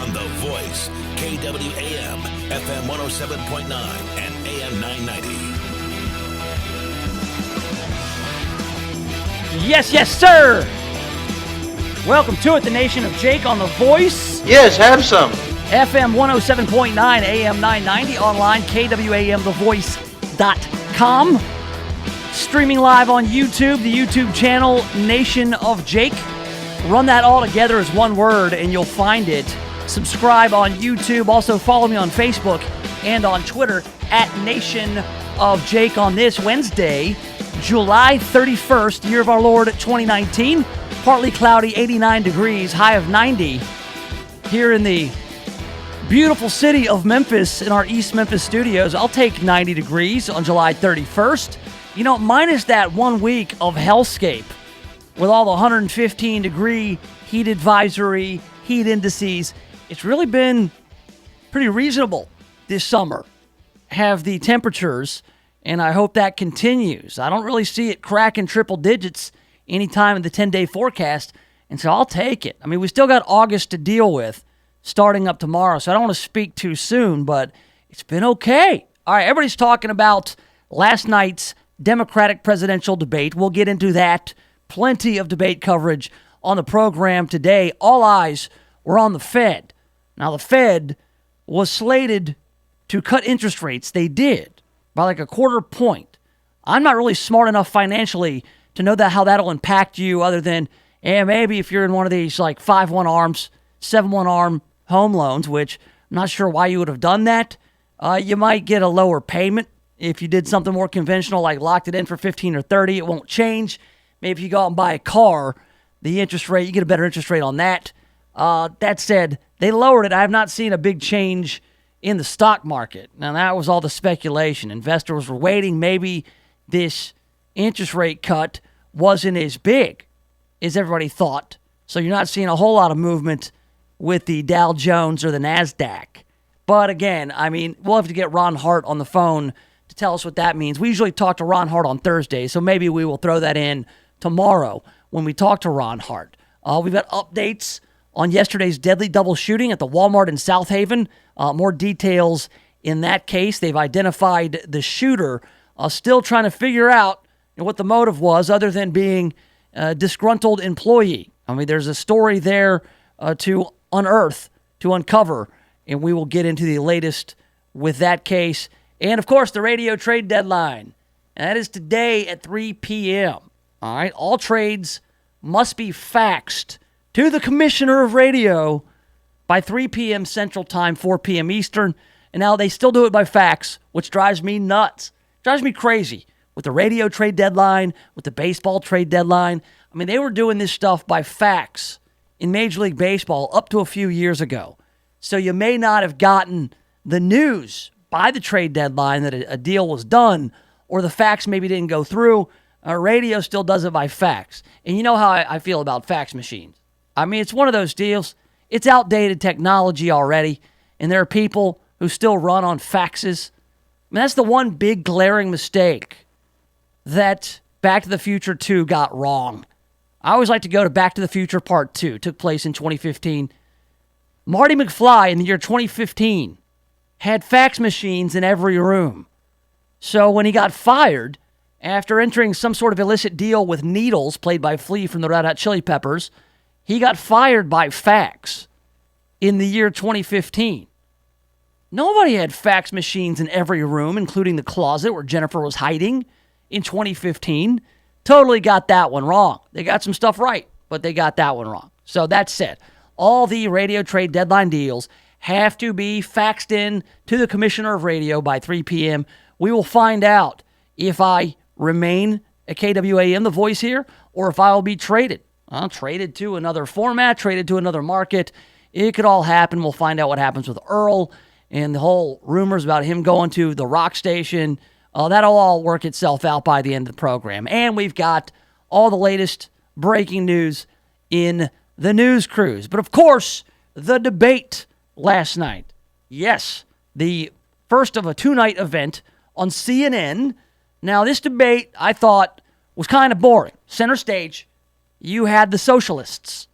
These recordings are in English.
on The Voice, KWAM, FM 107.9 and AM 990. Yes, yes, sir. Welcome to it, the nation of Jake on The Voice. Yes, have some. FM 107.9, AM 990, online, KWAMTheVoice.com. Streaming live on YouTube, the YouTube channel, Nation of Jake. Run that all together as one word and you'll find it. Subscribe on YouTube. Also follow me on Facebook and on Twitter at Nation of Jake on this Wednesday, July 31st, year of our Lord 2019. Partly cloudy, 89 degrees, high of 90 here in the beautiful city of Memphis in our East Memphis studios. I'll take 90 degrees on July 31st. You know, minus that 1 week of hellscape with all the 115 degree heat advisory, heat indices, it's really been pretty reasonable this summer. Have the temperatures, and I hope that continues. I don't really see it cracking triple digits anytime in the 10-day forecast, and so I'll take it. I mean, we still got August to deal with starting up tomorrow, so I don't want to speak too soon, but it's been okay. All right, everybody's talking about last night's Democratic presidential debate. We'll get into that. Plenty of debate coverage on the program today. All eyes were on the Fed. Now, the Fed was slated to cut interest rates. They did by like a quarter point. I'm not really smart enough financially to know that how that'll impact you other than, maybe if you're in one of these like 5-1 ARMs, 7-1 ARM home loans, which I'm not sure why you would have done that. You might get a lower payment. If you did something more conventional, like locked it in for 15 or 30, it won't change. Maybe if you go out and buy a car, the interest rate, you get a better interest rate on that. That said, they lowered it. I have not seen a big change in the stock market. Now, that was all the speculation. Investors were waiting. Maybe this interest rate cut wasn't as big as everybody thought. So you're not seeing a whole lot of movement with the Dow Jones or the NASDAQ. But again, I mean, we'll have to get Ron Hart on the phone to tell us what that means. We usually talk to Ron Hart on Thursday, so maybe we will throw that in tomorrow when we talk to Ron Hart. We've got updates on yesterday's deadly double shooting at the Walmart in South Haven. More details in that case. They've identified the shooter. Still trying to figure out what the motive was other than being a disgruntled employee. I mean, there's a story there to unearth, to uncover, and we will get into the latest with that case. And, of course, the radio trade deadline. And that is today at 3 p.m. All right, all trades must be faxed to the Commissioner of Radio by 3 p.m. Central Time, 4 p.m. Eastern. And now they still do it by fax, which drives me nuts. Drives me crazy with the radio trade deadline, with the baseball trade deadline. I mean, they were doing this stuff by fax in Major League Baseball up to a few years ago. So you may not have gotten the news by the trade deadline that a deal was done, or the fax maybe didn't go through. Radio still does it by fax. And you know how I feel about fax machines. I mean, it's one of those deals. It's outdated technology already, and there are people who still run on faxes. I mean, that's the one big glaring mistake that Back to the Future 2 got wrong. I always like to go to Back to the Future Part 2. It took place in 2015. Marty McFly in the year 2015 had fax machines in every room. So when he got fired, after entering some sort of illicit deal with Needles, played by Flea from the Red Hot Chili Peppers, he got fired by fax in the year 2015. Nobody had fax machines in every room, including the closet where Jennifer was hiding in 2015. Totally got that one wrong. They got some stuff right, but they got that one wrong. So that said, all the radio trade deadline deals have to be faxed in to the Commissioner of Radio by 3 p.m. We will find out if I remain at KWAM, the voice here, or if I will be traded. Traded to another format, traded to another market. It could all happen. We'll find out what happens with Earl and the whole rumors about him going to the rock station. That'll all work itself out by the end of the program. And we've got all the latest breaking news in the news cruise. But of course, the debate last night. Yes, the first of a two-night event on CNN. Now, this debate, I thought, was kind of boring. Center stage, you had the socialists.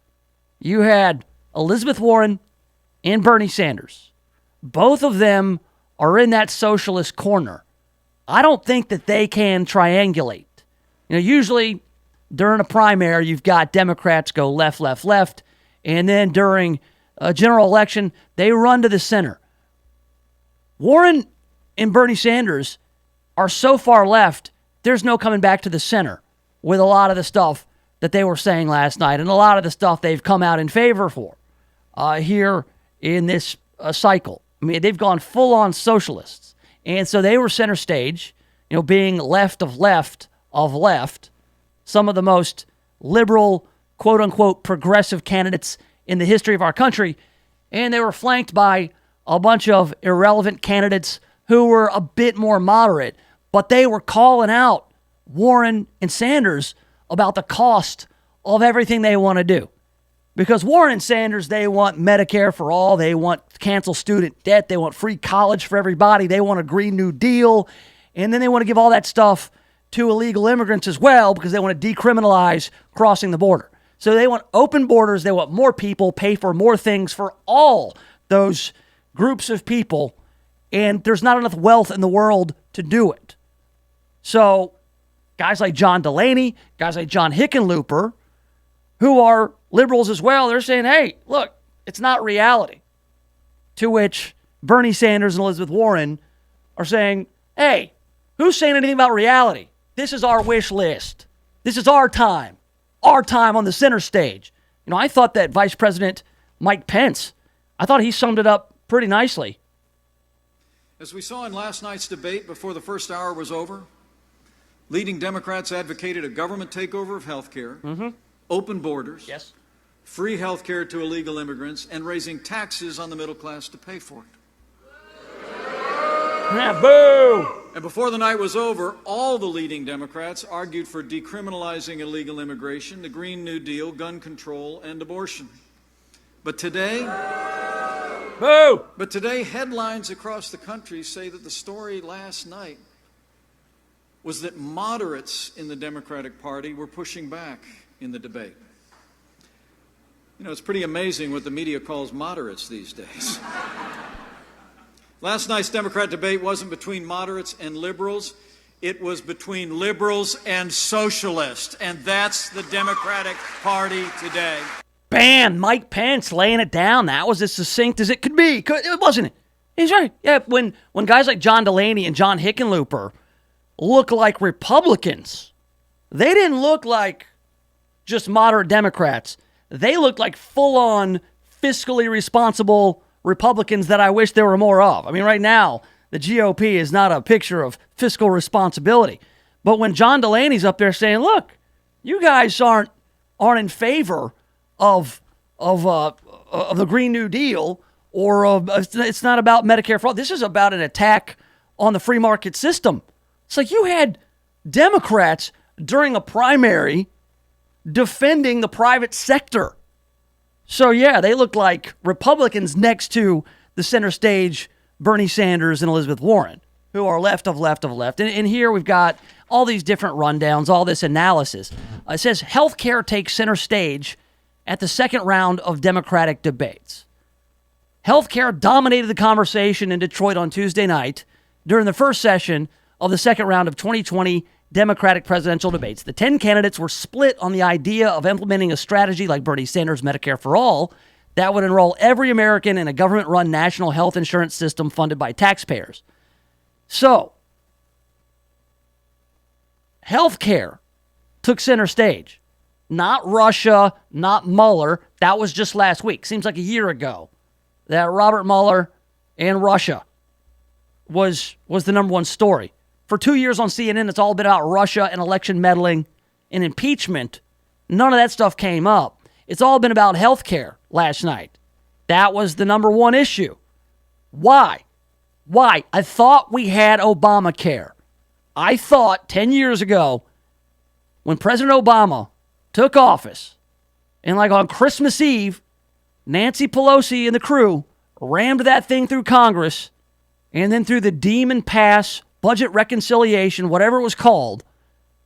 You had Elizabeth Warren and Bernie Sanders, both of them are in that socialist corner. I don't think that they can triangulate. Usually during a primary, you've got Democrats go left, left, left, and then during a general election, they run to the center. Warren and Bernie Sanders are so far left, there's no coming back to the center with a lot of the stuff that they were saying last night and a lot of the stuff they've come out in favor for here in this cycle. I mean, they've gone full-on socialists. And so they were center stage, being left of left of left, some of the most liberal, quote-unquote, progressive candidates in the history of our country. And they were flanked by a bunch of irrelevant candidates who were a bit more moderate, but they were calling out Warren and Sanders about the cost of everything they want to do. Because Warren and Sanders, they want Medicare for all. They want to cancel student debt. They want free college for everybody. They want a Green New Deal. And then they want to give all that stuff to illegal immigrants as well because they want to decriminalize crossing the border. So they want open borders. They want more people, pay for more things for all those groups of people. And there's not enough wealth in the world to do it. So guys like John Delaney, guys like John Hickenlooper, who are liberals as well, they're saying, hey, look, it's not reality. To which Bernie Sanders and Elizabeth Warren are saying, hey, who's saying anything about reality? This is our wish list. This is our time on the center stage. I thought that Vice President Mike Pence, I thought he summed it up pretty nicely. As we saw in last night's debate before the first hour was over, leading Democrats advocated a government takeover of health care, open borders, yes, free health care to illegal immigrants, and raising taxes on the middle class to pay for it. Yeah, boo! And before the night was over, all the leading Democrats argued for decriminalizing illegal immigration, the Green New Deal, gun control, and abortion. But today, boo! But today, headlines across the country say that the story last night was that moderates in the Democratic Party were pushing back in the debate. It's pretty amazing what the media calls moderates these days. Last night's Democrat debate wasn't between moderates and liberals. It was between liberals and socialists. And that's the Democratic Party today. Bam! Mike Pence laying it down. That was as succinct as it could be. It wasn't it? He's right. Yeah, when guys like John Delaney and John Hickenlooper look like Republicans, they didn't look like just moderate Democrats. They looked like full-on fiscally responsible Republicans that I wish there were more of. I mean, right now, the GOP is not a picture of fiscal responsibility. But when John Delaney's up there saying, look, you guys aren't in favor of the Green New Deal, or it's not about Medicare for all. This is about an attack on the free market system. It's like you had Democrats during a primary defending the private sector. So, yeah, they look like Republicans next to the center stage Bernie Sanders and Elizabeth Warren, who are left of left of left. And here we've got all these different rundowns, all this analysis. It says healthcare takes center stage at the second round of Democratic debates. Healthcare dominated the conversation in Detroit on Tuesday night during the first session of the second round of 2020 Democratic presidential debates. The 10 candidates were split on the idea of implementing a strategy like Bernie Sanders' Medicare for All that would enroll every American in a government-run national health insurance system funded by taxpayers. So, healthcare took center stage. Not Russia, not Mueller. That was just last week. Seems like a year ago that Robert Mueller and Russia was the number one story. For 2 years on CNN, it's all been about Russia and election meddling and impeachment. None of that stuff came up. It's all been about health care last night. That was the number one issue. Why? I thought we had Obamacare. I thought 10 years ago when President Obama took office and like on Christmas Eve, Nancy Pelosi and the crew rammed that thing through Congress and then through the Demon Pass budget reconciliation, whatever it was called,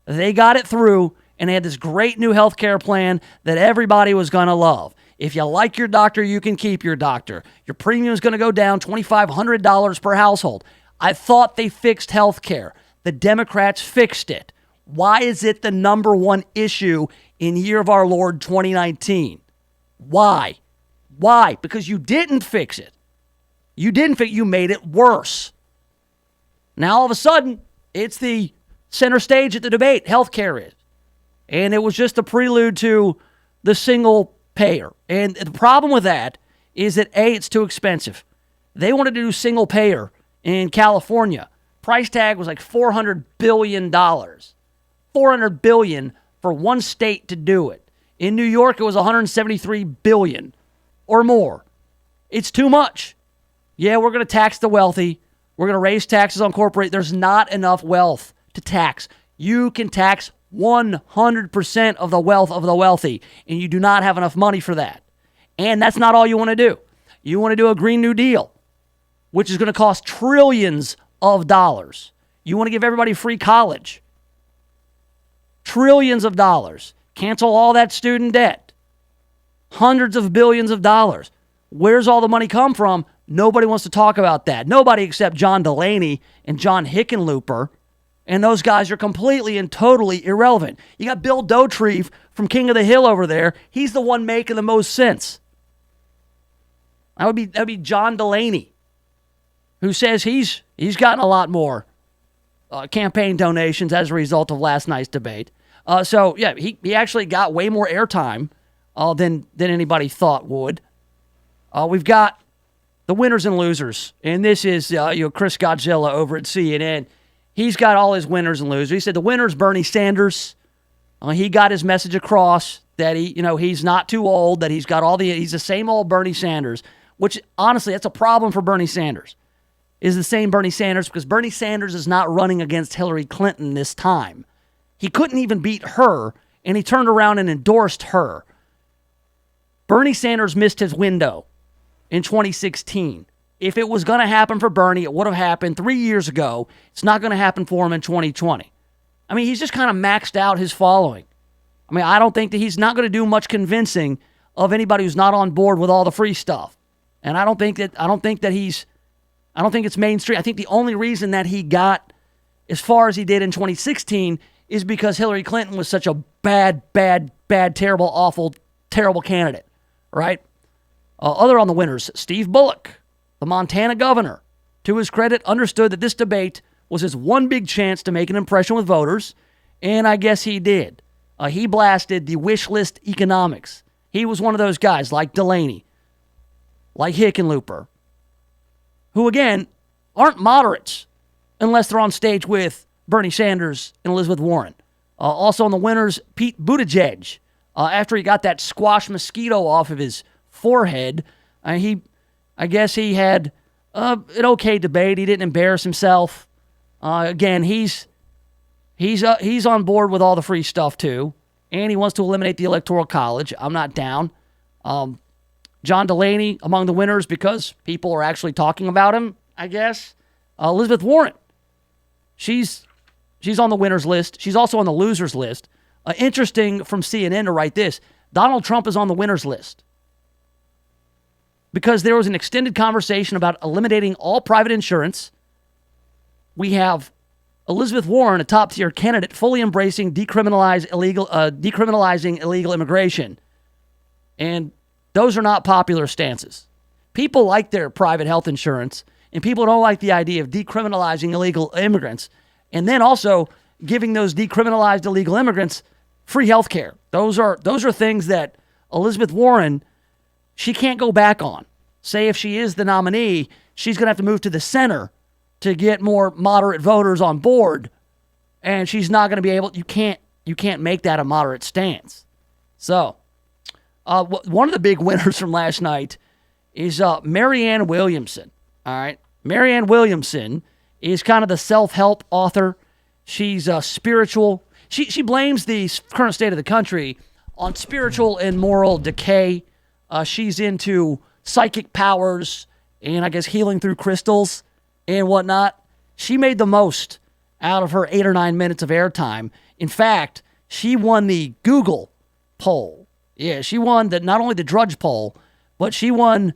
they got it through and they had this great new health care plan that everybody was going to love. If you like your doctor, you can keep your doctor. Your premium is going to go down $2,500 per household. I thought they fixed health care. The Democrats fixed it. Why is it the number one issue in year of our Lord 2019? Why? Why? Because you didn't fix it. You made it worse. Now all of a sudden, it's the center stage at the debate. Healthcare is. And it was just a prelude to the single payer. And the problem with that is that, A, it's too expensive. They wanted to do single payer in California. Price tag was like $400 billion. $400 billion for one state to do it. In New York, it was $173 billion or more. It's too much. Yeah, we're going to tax the wealthy. We're going to raise taxes on corporate. There's not enough wealth to tax. You can tax 100% of the wealth of the wealthy, and you do not have enough money for that. And that's not all you want to do. You want to do a Green New Deal, which is going to cost trillions of dollars. You want to give everybody free college. Trillions of dollars. Cancel all that student debt. Hundreds of billions of dollars. Where's all the money come from? Nobody wants to talk about that. Nobody except John Delaney and John Hickenlooper. And those guys are completely and totally irrelevant. You got Bill Dauterive from King of the Hill over there. He's the one making the most sense. That'd be John Delaney, who says he's gotten a lot more campaign donations as a result of last night's debate. He actually got way more airtime than anybody thought would. We've got the winners and losers, and this is Chris Godzilla over at CNN. He's got all his winners and losers. He said the winner's Bernie Sanders. He got his message across that he's not too old, that he's the same old Bernie Sanders, which honestly, that's a problem for Bernie Sanders, is the same Bernie Sanders, because Bernie Sanders is not running against Hillary Clinton this time. He couldn't even beat her, and he turned around and endorsed her. Bernie Sanders missed his window in 2016. If it was going to happen for Bernie, it would have happened 3 years ago. It's not going to happen for him in 2020. I mean, he's just kind of maxed out his following. I mean, I don't think that he's not going to do much convincing of anybody who's not on board with all the free stuff. And I don't think it's mainstream. I think the only reason that he got as far as he did in 2016 is because Hillary Clinton was such a bad, terrible, awful, terrible candidate, right? Other on the winners, Steve Bullock, the Montana governor, to his credit, understood that this debate was his one big chance to make an impression with voters, and I guess he did. He blasted the wish list economics. He was one of those guys like Delaney, like Hickenlooper, who, again, aren't moderates unless they're on stage with Bernie Sanders and Elizabeth Warren. Also on the winners, Pete Buttigieg. After he got that squash mosquito off of his forehead, I guess he had an okay debate. He didn't embarrass himself. Again, he's on board with all the free stuff too, and he wants to eliminate the Electoral College. I'm not down. John Delaney among the winners because people are actually talking about him, I guess. Elizabeth Warren, she's on the winners list. She's also on the losers list. Interesting from CNN to write this. Donald Trump is on the winners list because there was an extended conversation about eliminating all private insurance. We have Elizabeth Warren, a top-tier candidate, fully embracing decriminalizing illegal immigration. And those are not popular stances. People like their private health insurance, and people don't like the idea of decriminalizing illegal immigrants, and then also giving those decriminalized illegal immigrants free health care. Those are things that Elizabeth Warren, she can't go back on. Say if she is the nominee, she's going to have to move to the center to get more moderate voters on board, and she's not going to be able. You can't make that a moderate stance. So, one of the big winners from last night is Marianne Williamson. All right, Marianne Williamson is kind of the self-help author. She's spiritual. She blames the current state of the country on spiritual and moral decay. She's into psychic powers and I guess healing through crystals and whatnot. She made the most out of her 8 or 9 minutes of airtime. In fact, she won the Google poll Yeah, she won not only the Drudge poll, but she won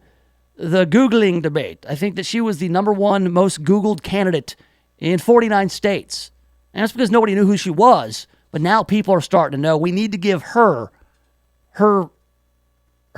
the Googling debate. I think that she was the number one most Googled candidate in 49 states. And that's because nobody knew who she was. But now people are starting to know. We need to give her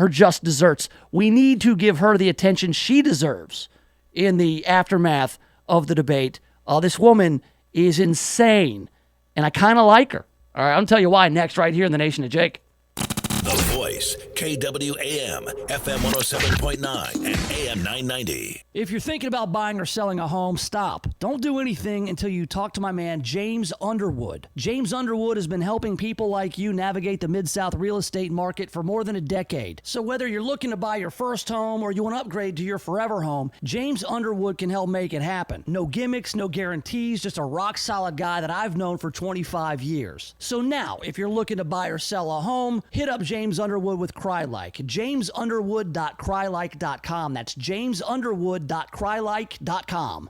just desserts. We need to give her the attention she deserves in the aftermath of the debate. This woman is insane, and I kind of like her. All right, I'll tell you why next right here in the Nation of Jake. The Voice, KWAM, FM 107.9 and AM 990. If you're thinking about buying or selling a home, stop. Don't do anything until you talk to my man, James Underwood. James Underwood has been helping people like you navigate the Mid-South real estate market for more than a decade. So whether you're looking to buy your first home or you want to upgrade to your forever home, James Underwood can help make it happen. No gimmicks, no guarantees, just a rock-solid guy that I've known for 25 years. So now, if you're looking to buy or sell a home, hit up James Underwood with CryLike. JamesUnderwood.crylike.com. That's JamesUnderwood.crylike.com.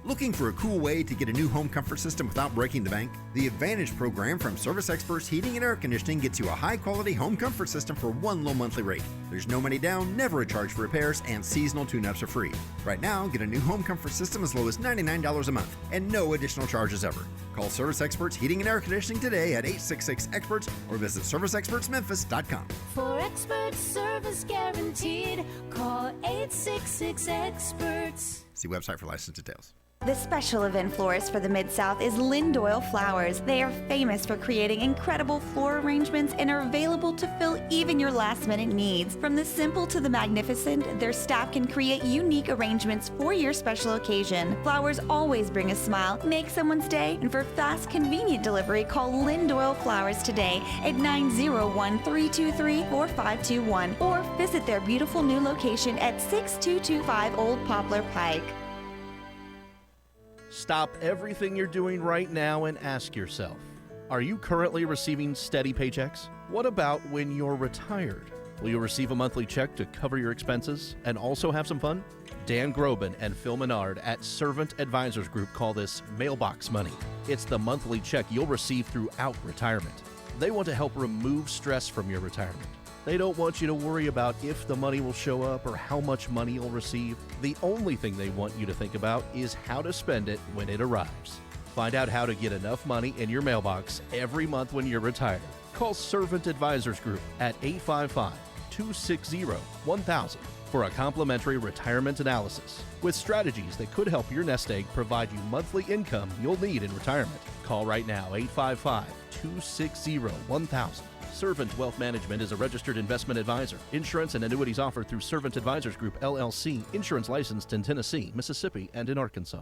Looking for a cool way to get a new home comfort system without breaking the bank? The Advantage program from Service Experts Heating and Air Conditioning gets you a high-quality home comfort system for one low monthly rate. There's no money down, never a charge for repairs, and seasonal tune-ups are free. Right now, get a new home comfort system as low as $99 a month and no additional charges ever. Call Service Experts Heating and Air Conditioning today at 866-EXPERTS or visit ServiceExpertsMemphis.com. For expert service guaranteed, call 866-EXPERTS. See website for license details. The special event florist for the Mid-South is Lynn Doyle Flowers. They are famous for creating incredible floral arrangements and are available to fill even your last-minute needs. From the simple to the magnificent, their staff can create unique arrangements for your special occasion. Flowers always bring a smile, make someone's day, and for fast, convenient delivery, call Lynn Doyle Flowers today at 901-323-4521 or visit their beautiful new location at 6225 Old Poplar Pike. Stop everything you're doing right now and ask yourself, are you currently receiving steady paychecks? What about when you're retired? Will you receive a monthly check to cover your expenses and also have some fun? Dan Groban and Phil Menard at Servant Advisors Group call this mailbox money. It's the monthly check you'll receive throughout retirement. They want to help remove stress from your retirement. They don't want you to worry about if the money will show up or how much money you'll receive. The only thing they want you to think about is how to spend it when it arrives. Find out how to get enough money in your mailbox every month when you're retired. Call Servant Advisors Group at 855-260-1000 for a complimentary retirement analysis with strategies that could help your nest egg provide you monthly income you'll need in retirement. Call right now, 855-260-1000. Servant Wealth Management is a registered investment advisor. Insurance and annuities offered through Servant Advisors Group, LLC. Insurance licensed in Tennessee, Mississippi, and in Arkansas.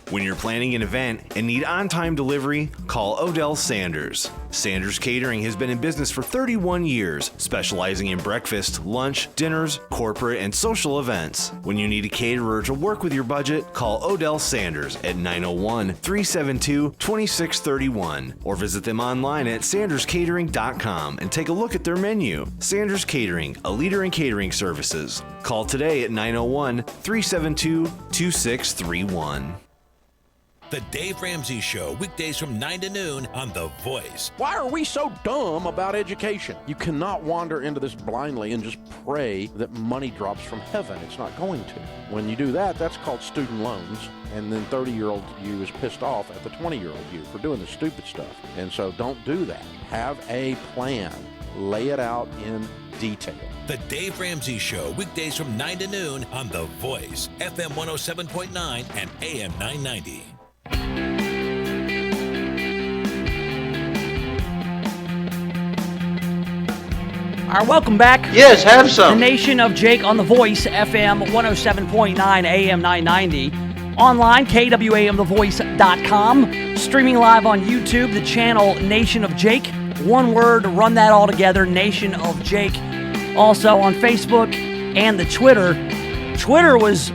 When you're planning an event and need on-time delivery, call Odell Sanders. Sanders Catering has been in business for 31 years, specializing in breakfast, lunch, dinners, corporate, and social events. When you need a caterer to work with your budget, call Odell Sanders at 901-372-2631 or visit them online at sanderscatering.com and take a look at their menu. Sanders Catering, a leader in catering services. Call today at 901-372-2631. The Dave Ramsey Show, weekdays from 9 to noon on The Voice. Why are we so dumb about education? You cannot wander into this blindly and just pray that money drops from heaven. It's not going to. When you do that, that's called student loans. And then 30-year-old you is pissed off at the 20-year-old you for doing the stupid stuff. And so don't do that. Have a plan. Lay it out in detail. The Dave Ramsey Show, weekdays from 9 to noon on The Voice, FM 107.9 and AM 990. All right, welcome back. Yes, have some. The Nation of Jake on The Voice, FM 107.9, AM 990. Online, KWAMTheVoice.com. Streaming live on YouTube, the channel Nation of Jake. One word, run that all together, Nation of Jake. Also on Facebook and the Twitter. Twitter was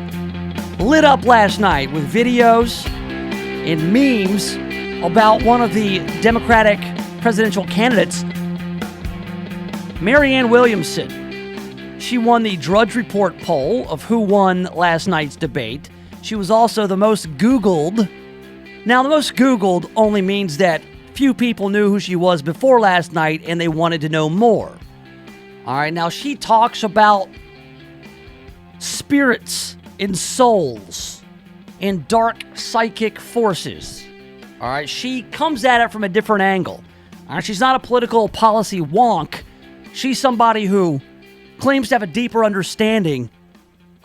lit up last night with videos and memes about one of the Democratic presidential candidates, Marianne Williamson. She won the Drudge Report poll of who won last night's debate. She was also the most Googled. Now, the most Googled only means that few people knew who she was before last night and they wanted to know more. All right, now she talks about spirits and souls and dark psychic forces. All right, she comes at it from a different angle. All right, she's not a political policy wonk. She's somebody who claims to have a deeper understanding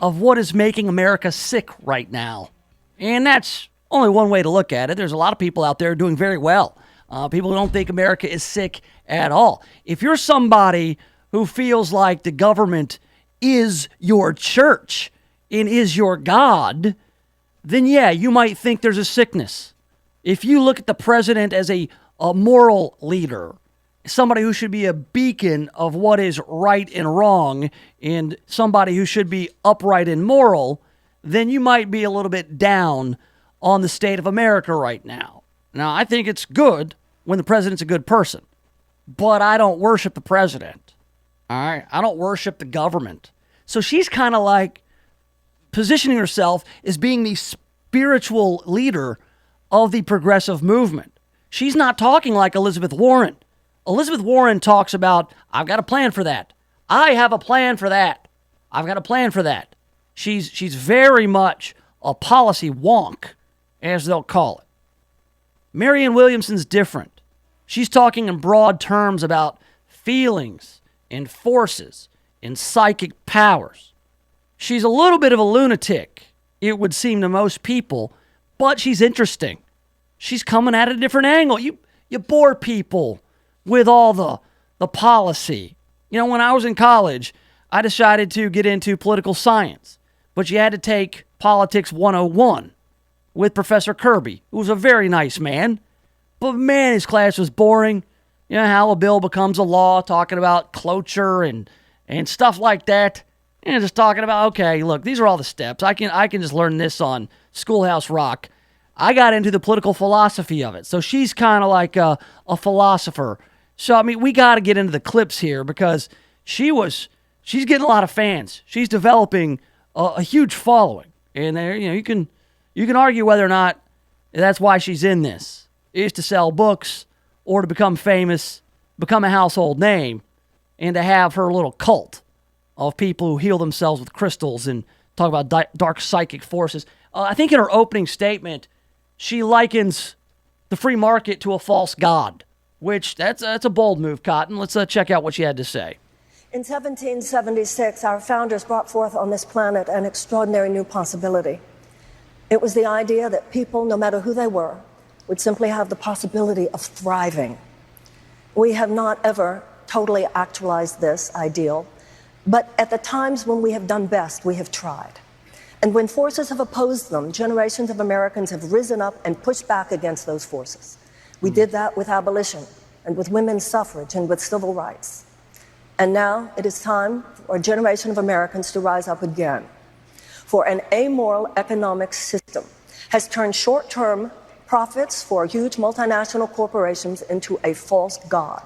of what is making America sick right now. And that's only one way to look at it. There's a lot of people out there doing very well. People who don't think America is sick at all. If you're somebody who feels like the government is your church and is your God, then yeah, you might think there's a sickness. If you look at the president as a moral leader, somebody who should be a beacon of what is right and wrong, and somebody who should be upright and moral, then you might be a little bit down on the state of America right now. Now, I think it's good when the president's a good person, but I don't worship the president. All right? I don't worship the government. So she's kind of like positioning herself as being the spiritual leader of the progressive movement. She's not talking like Elizabeth Warren. Elizabeth Warren talks about, I've got a plan for that. I have a plan for that. I've got a plan for that. She's very much a policy wonk, as they'll call it. Marianne Williamson's different. She's talking in broad terms about feelings and forces and psychic powers. She's a little bit of a lunatic, it would seem to most people, but she's interesting. She's coming at a different angle. You bore people with all the policy. You know, when I was in college, I decided to get into political science, but you had to take Politics 101 with Professor Kirby, who was a very nice man. But man, his class was boring. You know how a bill becomes a law, talking about cloture and stuff like that. And just talking about, okay, look, these are all the steps. I can just learn this on Schoolhouse Rock. I got into the political philosophy of it. So she's kind of like a philosopher. So, I mean, we got to get into the clips here because she's getting a lot of fans. She's developing a huge following. And there, you can argue whether or not that's why she's in this, is to sell books or to become famous, become a household name, and to have her little cult of people who heal themselves with crystals and talk about dark psychic forces. I think in her opening statement, she likens the free market to a false god, which that's a bold move, Cotton. Let's check out what she had to say. In 1776, our founders brought forth on this planet an extraordinary new possibility. It was the idea that people, no matter who they were, would simply have the possibility of thriving. We have not ever totally actualized this ideal, but at the times when we have done best, we have tried. And when forces have opposed them, generations of Americans have risen up and pushed back against those forces. We did that with abolition and with women's suffrage and with civil rights. And now it is time for a generation of Americans to rise up again. For an amoral economic system has turned short-term profits for huge multinational corporations into a false god.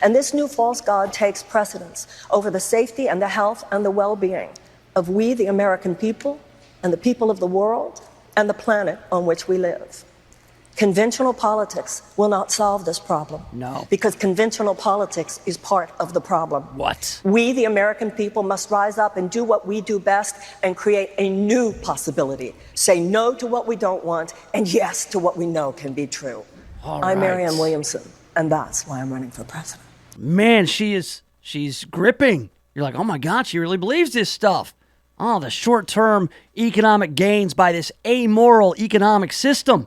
And this new false god takes precedence over the safety and the health and the well-being of we, the American people, and the people of the world, and the planet on which we live. Conventional politics will not solve this problem. No. Because conventional politics is part of the problem. What? We, the American people, must rise up and do what we do best and create a new possibility. Say no to what we don't want and yes to what we know can be true. I'm Marianne Williamson, and that's why I'm running for president. Man, she's gripping. You're like, oh my God, she really believes this stuff. Oh, the short-term economic gains by this amoral economic system.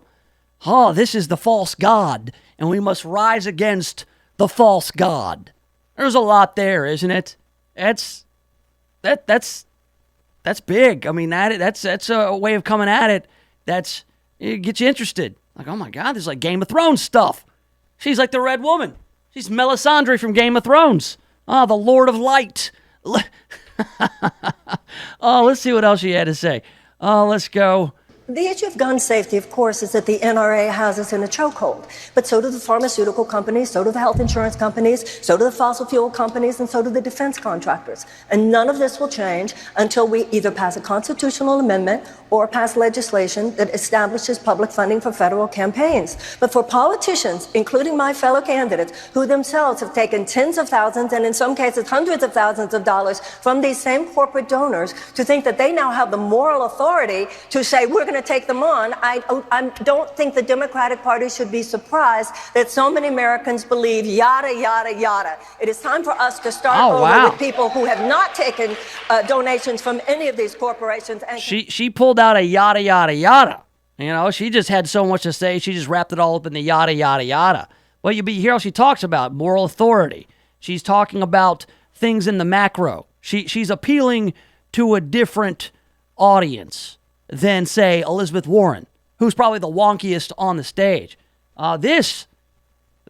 Oh, this is the false god, and we must rise against the false god. There's a lot there, isn't it? That's big. I mean, that's a way of coming at it. It gets you interested. Like, oh my God, this is like Game of Thrones stuff. She's like the Red Woman. She's Melisandre from Game of Thrones. Oh, the Lord of Light. Oh, let's see what else she had to say. Oh, let's go. The issue of gun safety, of course, is that the NRA has us in a chokehold. But so do the pharmaceutical companies, so do the health insurance companies, so do the fossil fuel companies, and so do the defense contractors. And none of this will change until we either pass a constitutional amendment or pass legislation that establishes public funding for federal campaigns. But for politicians, including my fellow candidates, who themselves have taken tens of thousands and in some cases hundreds of thousands of dollars from these same corporate donors, to think that they now have the moral authority to say, we're going to take them on, I don't think the Democratic Party should be surprised that so many Americans believe yada, yada, yada. It is time for us to start over with people who have not taken donations from any of these corporations. And she pulled out a yada, yada, yada. You know, she just had so much to say, she just wrapped it all up in the yada, yada, yada. Well, you hear how she talks about moral authority. She's talking about things in the macro. She's appealing to a different audience than, say, Elizabeth Warren, who's probably the wonkiest on the stage. This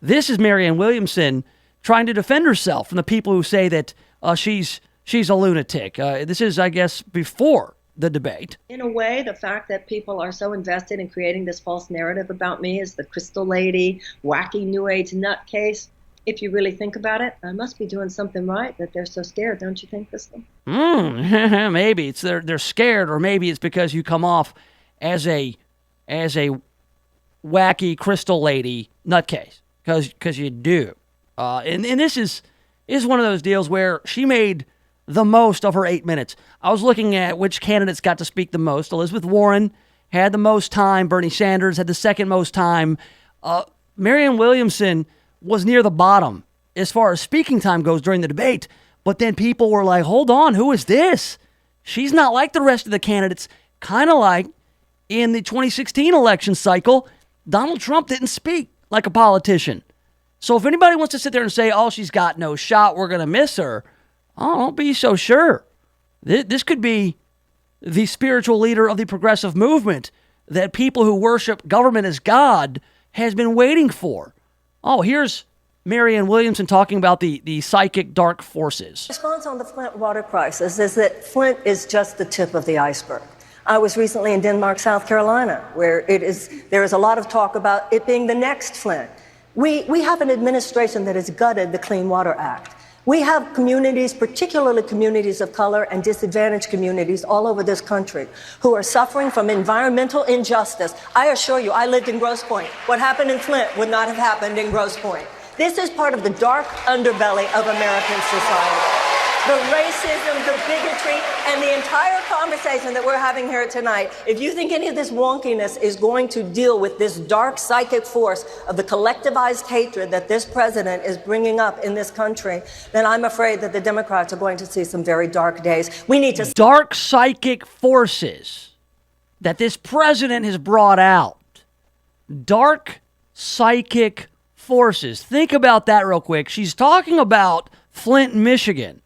is Marianne Williamson trying to defend herself from the people who say that she's a lunatic. This is, I guess, before the debate. In a way, the fact that people are so invested in creating this false narrative about me as the crystal lady, wacky New Age nutcase, if you really think about it, I must be doing something right that they're so scared, don't you think, Crystal? Maybe it's they're scared, or maybe it's because you come off as a wacky crystal lady nutcase, because you do. And this is one of those deals where she made the most of her 8 minutes. I was looking at which candidates got to speak the most. Elizabeth Warren had the most time. Bernie Sanders had the second most time. Marianne Williamson was near the bottom as far as speaking time goes during the debate. But then people were like, hold on, who is this? She's not like the rest of the candidates. Kind of like in the 2016 election cycle, Donald Trump didn't speak like a politician. So if anybody wants to sit there and say, oh, she's got no shot, we're going to miss her, oh, don't be so sure. This could be the spiritual leader of the progressive movement that people who worship government as God has been waiting for. Oh, here's Marianne Williamson talking about the psychic dark forces. The response on the Flint water crisis is that Flint is just the tip of the iceberg. I was recently in Denmark, South Carolina, where there is a lot of talk about it being the next Flint. We have an administration that has gutted the Clean Water Act. We have communities, particularly communities of color and disadvantaged communities all over this country, who are suffering from environmental injustice. I assure you, I lived in Grosse Pointe. What happened in Flint would not have happened in Grosse Pointe. This is part of the dark underbelly of American society. The racism, the bigotry, and the entire conversation that we're having here tonight, if you think any of this wonkiness is going to deal with this dark psychic force of the collectivized hatred that this president is bringing up in this country, then I'm afraid that the Democrats are going to see some very dark days. We need to... Dark psychic forces that this president has brought out. Dark psychic forces. Think about that real quick. She's talking about Flint, Michigan.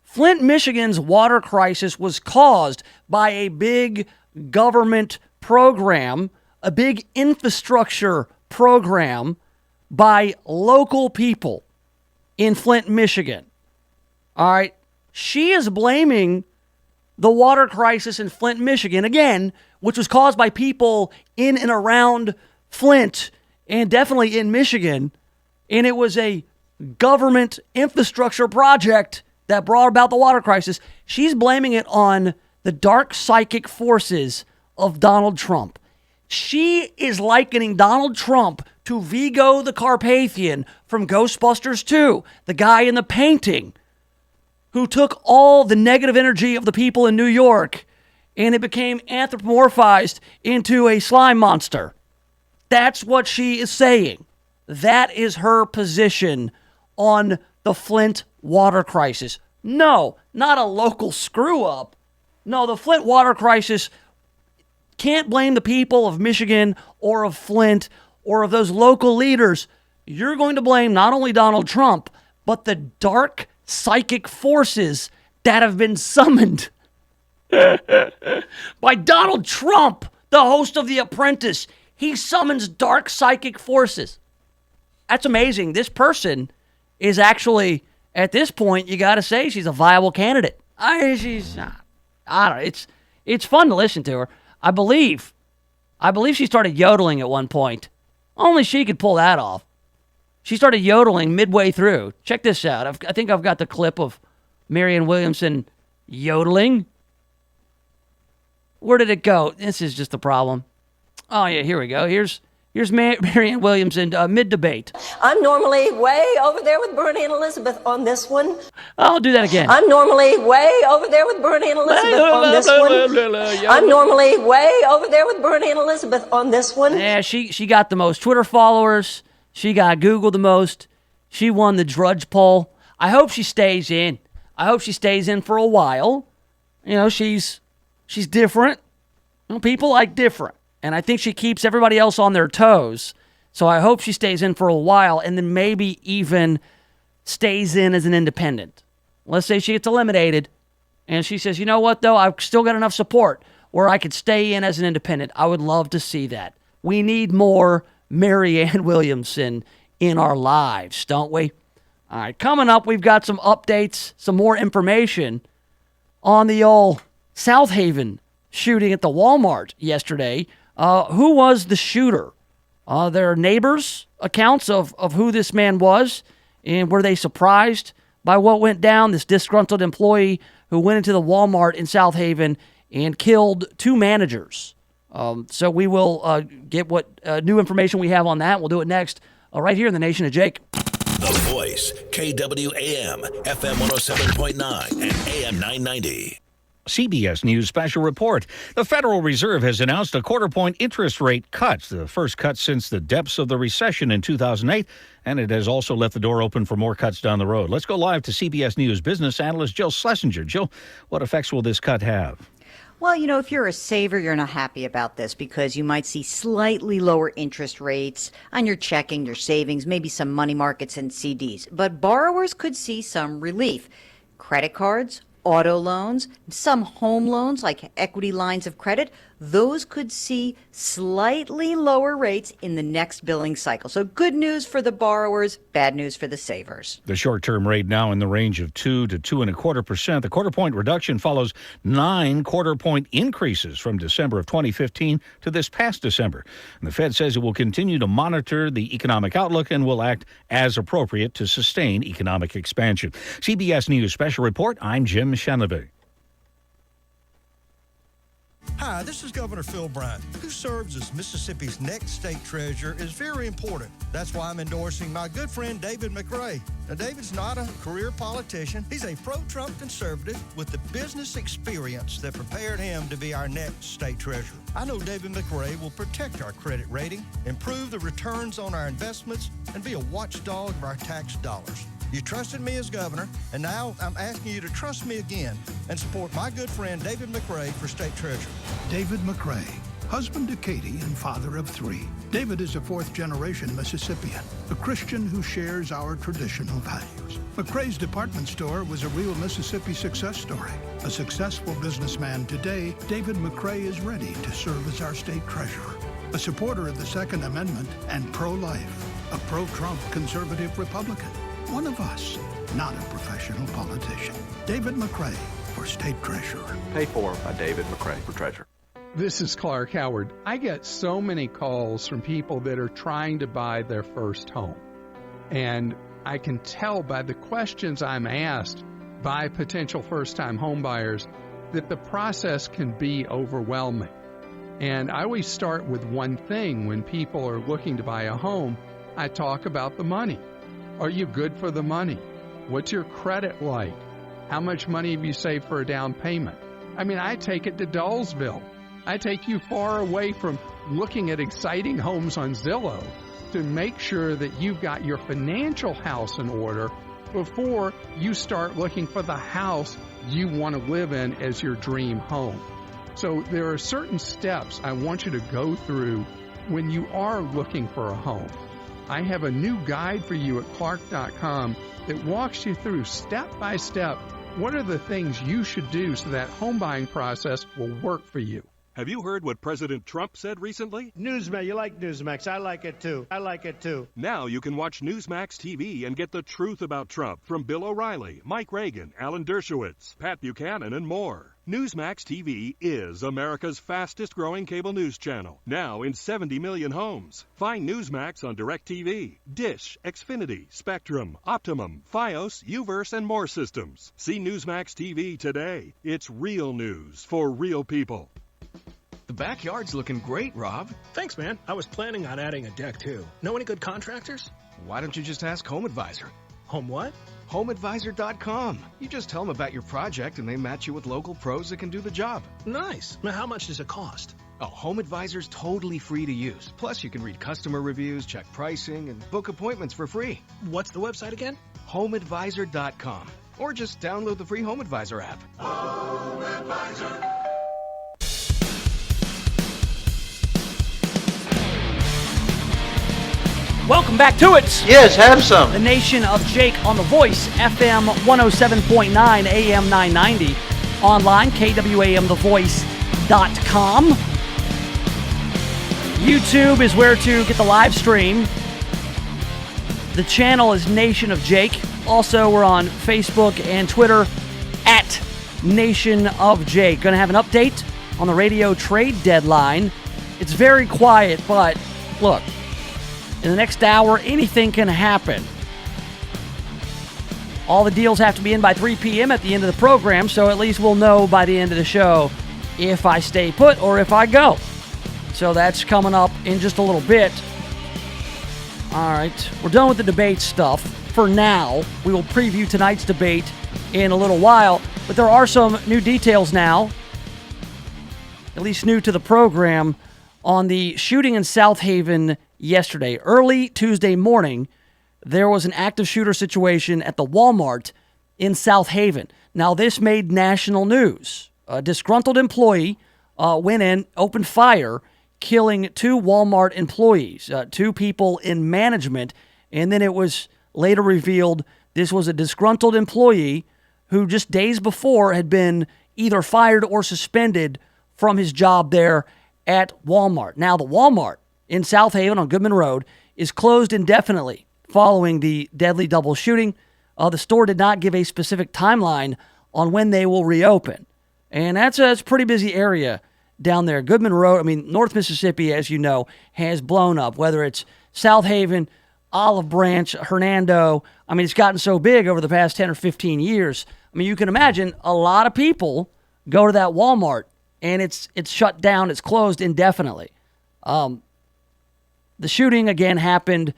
Flint, Michigan's water crisis was caused by a big government program, a big infrastructure program by local people in Flint, Michigan. All right. She is blaming the water crisis in Flint, Michigan, again, which was caused by people in and around Flint and definitely in Michigan. And it was a government infrastructure project that brought about the water crisis. She's blaming it on the dark psychic forces of Donald Trump. She is likening Donald Trump to Vigo the Carpathian from Ghostbusters 2, the guy in the painting who took all the negative energy of the people in New York and it became anthropomorphized into a slime monster. That's what she is saying. That is her position on the Flint water crisis. No, not a local screw up. No, the Flint water crisis can't blame the people of Michigan or of Flint or of those local leaders. You're going to blame not only Donald Trump, but the dark psychic forces that have been summoned by Donald Trump, the host of The Apprentice. He summons dark psychic forces. That's amazing. This person is actually, at this point, you got to say she's a viable candidate. I don't know. It's fun to listen to her. I believe I believe she started yodeling at one point. Only she could pull that off. She started yodeling midway through. Check this out. I think I've got the clip of Marianne Williamson yodeling. Where did it go? This is just the problem. Oh, yeah, here we go. Here's Marianne Williamson mid-debate. I'm normally way over there with Bernie and Elizabeth on this one. I'll do that again. I'm normally way over there with Bernie and Elizabeth on this one. I'm normally way over there with Bernie and Elizabeth on this one. Yeah, she got the most Twitter followers. She got Google the most. She won the Drudge poll. I hope she stays in. I hope she stays in for a while. You know, she's different. You know, people like different. And I think she keeps everybody else on their toes. So I hope she stays in for a while and then maybe even stays in as an independent. Let's say she gets eliminated and she says, you know what, though? I've still got enough support where I could stay in as an independent. I would love to see that. We need more Marianne Williamson in our lives, don't we? All right, coming up, we've got some updates, some more information on the old South Haven shooting at the Walmart yesterday. Who was the shooter? Their neighbors' accounts of who this man was, and were they surprised by what went down? This disgruntled employee who went into the Walmart in South Haven and killed 2 managers. So we will get what new information we have on that. We'll do it next, right here in the Nation of Jake. The Voice, KWAM, FM 107.9 and AM 990. CBS News special report. The Federal Reserve has announced a quarter-point interest rate cut, the first cut since the depths of the recession in 2008, and it has also left the door open for more cuts down the road. Let's go live to CBS News business analyst Jill Schlesinger. Jill, what effects will this cut have? Well, you know, if you're a saver, you're not happy about this because you might see slightly lower interest rates on your checking, your savings, maybe some money markets and CDs. But borrowers could see some relief. Credit cards, auto loans, some home loans like equity lines of credit, those could see slightly lower rates in the next billing cycle. So good news for the borrowers, bad news for the savers. The short-term rate now in the range of 2 to 2.25%. The quarter-point reduction follows 9 quarter-point increases from December of 2015 to this past December. And the Fed says it will continue to monitor the economic outlook and will act as appropriate to sustain economic expansion. CBS News Special Report, I'm Jim Chenevey. Hi, this is Governor Phil Bryant. Who serves as Mississippi's next state treasurer is very important. That's why I'm endorsing my good friend David McRae. Now, David's not a career politician. He's a pro-Trump conservative with the business experience that prepared him to be our next state treasurer. I know David McRae will protect our credit rating, improve the returns on our investments, and be a watchdog of our tax dollars. You trusted me as governor, and now I'm asking you to trust me again and support my good friend David McRae for state treasurer. David McRae, husband to Katie and father of 3. David is a 4th-generation Mississippian, a Christian who shares our traditional values. McRae's department store was a real Mississippi success story. A successful businessman today, David McRae is ready to serve as our state treasurer. A supporter of the Second Amendment and pro-life. A pro-Trump conservative Republican. One of us, not a professional politician. David McRae for state treasurer. Paid for by David McRae for treasurer. This is Clark Howard. I get so many calls from people that are trying to buy their first home. And I can tell by the questions I'm asked by potential first-time home buyers that the process can be overwhelming. And I always start with one thing when people are looking to buy a home. I talk about the money. Are you good for the money? What's your credit like? How much money have you saved for a down payment? I mean, I take it to Dullsville. I take you far away from looking at exciting homes on Zillow to make sure that you've got your financial house in order before you start looking for the house you want to live in as your dream home. So there are certain steps I want you to go through when you are looking for a home. I have a new guide for you at Clark.com that walks you through step by step what are the things you should do so that home buying process will work for you. Have you heard what President Trump said recently? Newsmax, you like Newsmax. I like it too. Now you can watch Newsmax TV and get the truth about Trump from Bill O'Reilly, Mike Reagan, Alan Dershowitz, Pat Buchanan, and more. Newsmax TV is America's fastest growing cable news channel, now in 70 million homes. Find Newsmax on DirecTV, Dish, Xfinity, Spectrum, Optimum, Fios, Uverse, and more systems. See Newsmax TV today. It's real news for real people. The backyard's looking great, Rob. Thanks, man. I was planning on adding a deck, too. Know any good contractors? Why don't you just ask Home Advisor? Home what? HomeAdvisor.com. You just tell them about your project and they match you with local pros that can do the job. Nice. Now, how much does it cost? Oh, Home Advisor's totally free to use. Plus, you can read customer reviews, check pricing, and book appointments for free. What's the website again? HomeAdvisor.com. Or just download the free Home Advisor app. Home Advisor. Welcome back to it. Yes, have some. The Nation of Jake on The Voice, FM 107.9, AM 990. Online, KWAMTheVoice.com. YouTube is where to get the live stream. The channel is Nation of Jake. Also, we're on Facebook and Twitter at Nation of Jake. Going to have an update on the radio trade deadline. It's very quiet, but look. In the next hour, anything can happen. All the deals have to be in by 3 p.m. at the end of the program, so at least we'll know by the end of the show if I stay put or if I go. So that's coming up in just a little bit. All right, we're done with the debate stuff for now. We will preview tonight's debate in a little while, but there are some new details now, at least new to the program, on the shooting in South Haven yesterday. Early Tuesday morning, there was an active shooter situation at the Walmart in South Haven. Now, this made national news. A disgruntled employee went in, opened fire, killing 2 Walmart employees, 2 people in management, and then it was later revealed this was a disgruntled employee who just days before had been either fired or suspended from his job there at Walmart. Now, the Walmart in South Haven on Goodman Road is closed indefinitely following the deadly double shooting. The store did not give a specific timeline on when they will reopen. And that's a pretty busy area down there. Goodman Road, North Mississippi, as you know, has blown up, whether it's South Haven, Olive Branch, Hernando. It's gotten so big over the past 10 or 15 years. You can imagine a lot of people go to that Walmart, and it's shut down, it's closed indefinitely. The shooting, again, happened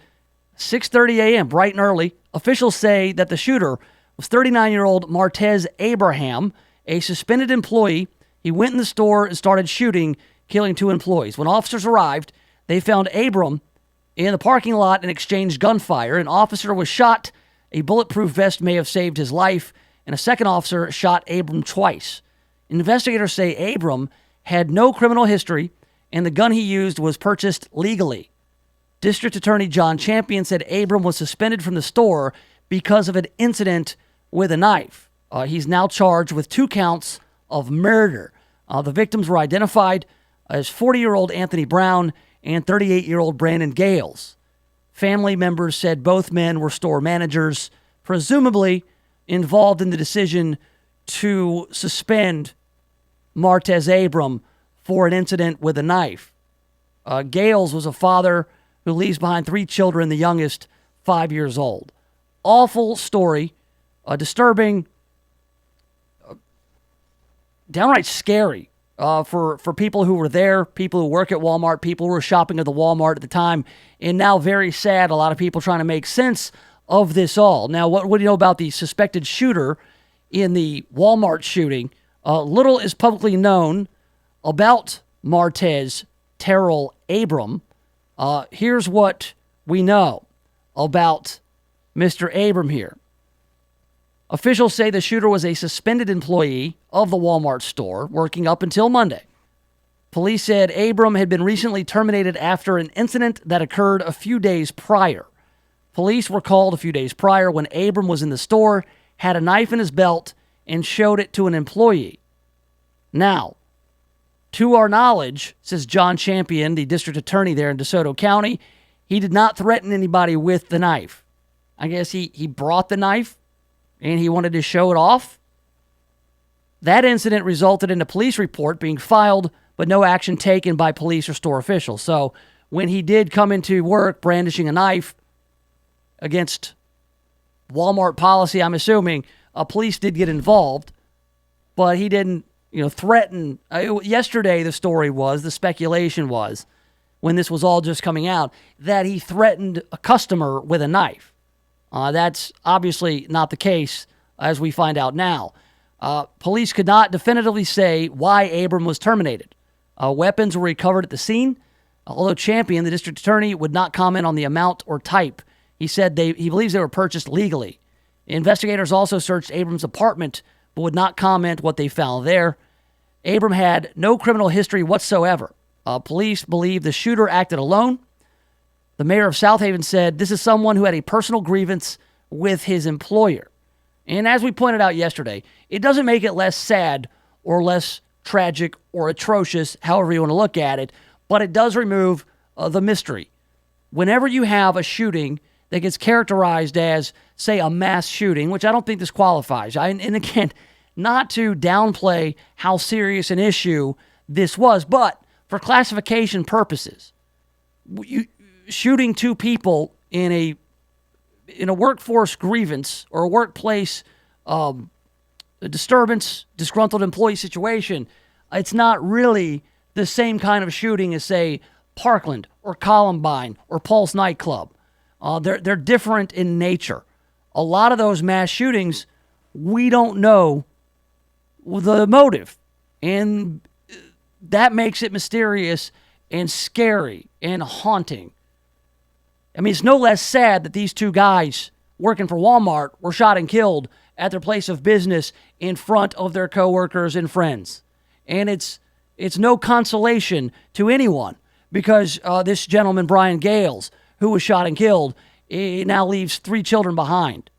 6:30 a.m., bright and early. Officials say that the shooter was 39-year-old Martez Abraham, a suspended employee. He went in the store and started shooting, killing 2 employees. When officers arrived, they found Abram in the parking lot and exchanged gunfire. An officer was shot. A bulletproof vest may have saved his life, and a second officer shot Abram twice. Investigators say Abram had no criminal history, and the gun he used was purchased legally. District Attorney John Champion said Abram was suspended from the store because of an incident with a knife. He's now charged with 2 counts of murder. The victims were identified as 40-year-old Anthony Brown and 38-year-old Brandon Gales. Family members said both men were store managers, presumably involved in the decision to suspend Martez Abram for an incident with a knife. Gales was a father who leaves behind 3 children, the youngest 5 years old. Awful story, disturbing, downright scary for people who were there, people who work at Walmart, people who were shopping at the Walmart at the time, and now very sad, a lot of people trying to make sense of this all. Now, what do you know about the suspected shooter in the Walmart shooting? Little is publicly known about Martez Terrell Abram. Here's what we know about Mr. Abram here. Officials say the shooter was a suspended employee of the Walmart store working up until Monday. Police said Abram had been recently terminated after an incident that occurred a few days prior. Police were called a few days prior when Abram was in the store, had a knife in his belt, and showed it to an employee. Now, to our knowledge, says John Champion, the district attorney there in DeSoto County, he did not threaten anybody with the knife. I guess he brought the knife and he wanted to show it off. That incident resulted in a police report being filed, but no action taken by police or store officials. So when he did come into work brandishing a knife against Walmart policy, I'm assuming, police did get involved, but he didn't, threaten. Yesterday, the speculation was, when this was all just coming out, that he threatened a customer with a knife. That's obviously not the case, as we find out now. Police could not definitively say why Abram was terminated. Weapons were recovered at the scene, although Champion, the district attorney, would not comment on the amount or type. He said he believes they were purchased legally. Investigators also searched Abram's apartment, but would not comment what they found there. Abram had no criminal history whatsoever. Police believe the shooter acted alone. The mayor of South Haven said this is someone who had a personal grievance with his employer. And as we pointed out yesterday, it doesn't make it less sad or less tragic or atrocious, however you want to look at it, but it does remove the mystery. Whenever you have a shooting that gets characterized as, say, a mass shooting, which I don't think this qualifies, and again, not to downplay how serious an issue this was, but for classification purposes, shooting two people in a workforce grievance or a workplace a disturbance, disgruntled employee situation, it's not really the same kind of shooting as, say, Parkland or Columbine or Pulse nightclub. They're different in nature. A lot of those mass shootings, we don't know the motive, and that makes it mysterious and scary and haunting. I mean, it's no less sad that these two guys working for Walmart were shot and killed at their place of business in front of their coworkers and friends. And it's no consolation to anyone because this gentleman, Brian Gales, who was shot and killed, now leaves 3 children behind.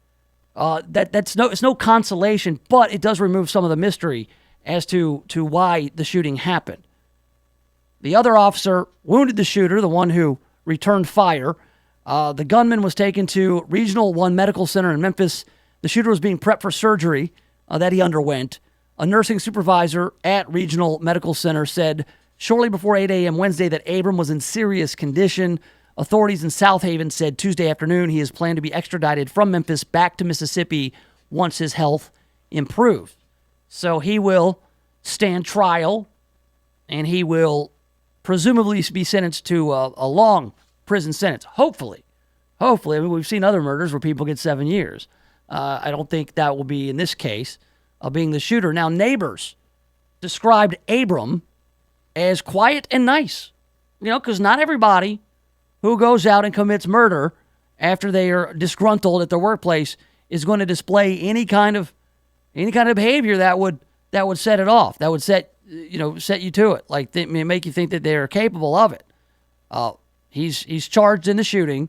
It's no consolation, but it does remove some of the mystery as to why the shooting happened. The other officer wounded the shooter, the one who returned fire. The gunman was taken to Regional 1 Medical Center in Memphis. The shooter was being prepped for surgery that he underwent. A nursing supervisor at Regional Medical Center said shortly before 8 a.m. Wednesday that Abram was in serious condition. Authorities in South Haven said Tuesday afternoon he is planned to be extradited from Memphis back to Mississippi once his health improves. So he will stand trial, and he will presumably be sentenced to a long prison sentence. Hopefully. I mean, we've seen other murders where people get 7 years. I don't think that will be in this case of being the shooter. Now, neighbors described Abram as quiet and nice, because not everybody who goes out and commits murder after they are disgruntled at their workplace is going to display any kind of behavior that would set it off. That would set you to it, like make you think that they're capable of it. He's charged in the shooting.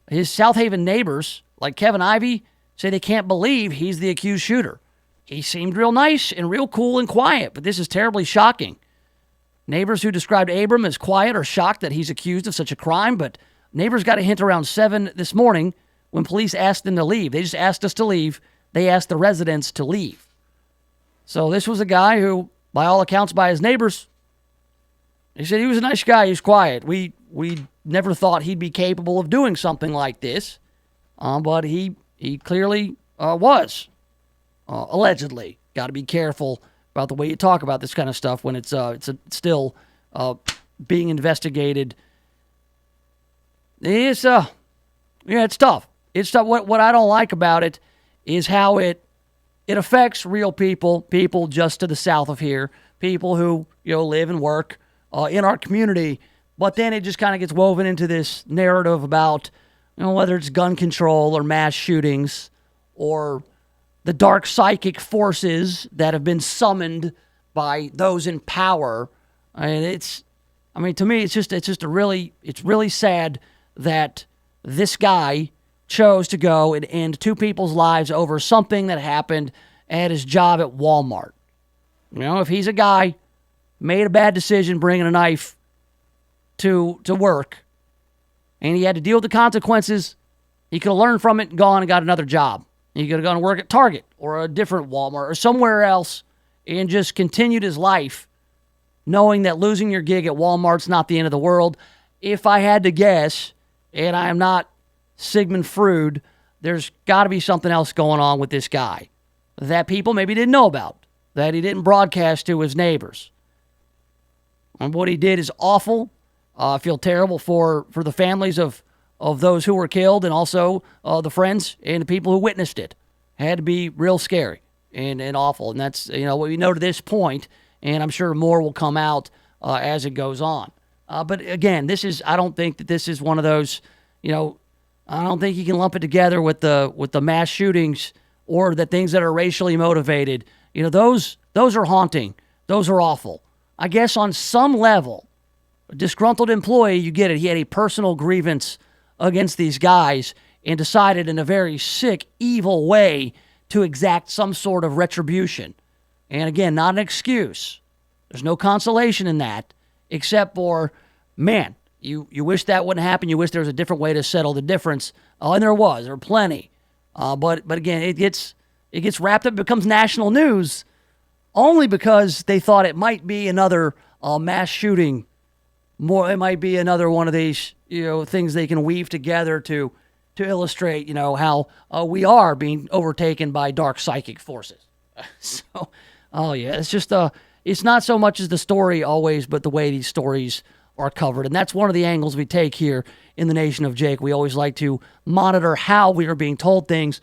His South Haven neighbors, like Kevin Ivey, say they can't believe he's the accused shooter. He seemed real nice and real cool and quiet, but this is terribly shocking. Neighbors who described Abram as quiet are shocked that he's accused of such a crime, but neighbors got a hint around 7 this morning when police asked them to leave. They just asked us to leave. They asked the residents to leave. So this was a guy who, by all accounts, by his neighbors, they said he was a nice guy. He was quiet. We never thought he'd be capable of doing something like this, but he clearly was, allegedly. Got to be careful about the way you talk about this kind of stuff when it's still being investigated. It's tough. It's tough. What I don't like about it is how it affects real people just to the south of here, people who live and work in our community. But then it just kind of gets woven into this narrative about whether it's gun control or mass shootings or the dark psychic forces that have been summoned by those in power. And to me, it's really sad that this guy chose to go and end 2 people's lives over something that happened at his job at Walmart. If he's a guy, made a bad decision bringing a knife to work, and he had to deal with the consequences, he could have learned from it and gone and got another job. He could have gone to work at Target or a different Walmart or somewhere else and just continued his life knowing that losing your gig at Walmart's not the end of the world. If I had to guess, and I am not Sigmund Freud, there's got to be something else going on with this guy that people maybe didn't know about, that he didn't broadcast to his neighbors. And what he did is awful. I feel terrible for the families of those who were killed, and also the friends and the people who witnessed it. Had to be real scary and awful. And that's, what we know to this point, and I'm sure more will come out as it goes on. But again, I don't think that this is one of those, I don't think you can lump it together with the mass shootings or the things that are racially motivated. Those are haunting. Those are awful. I guess on some level, a disgruntled employee, you get it. He had a personal grievance against these guys and decided in a very sick, evil way to exact some sort of retribution. And again, not an excuse. There's no consolation in that, except for, man, you wish that wouldn't happen. You wish there was a different way to settle the difference. And there were plenty. But again, it gets wrapped up, becomes national news only because they thought it might be another mass shooting. It might be another one of these, things they can weave together to illustrate, how we are being overtaken by dark psychic forces. So, it's just it's not so much as the story always, but the way these stories are covered. And that's one of the angles we take here in the Nation of Jake. We always like to monitor how we are being told things,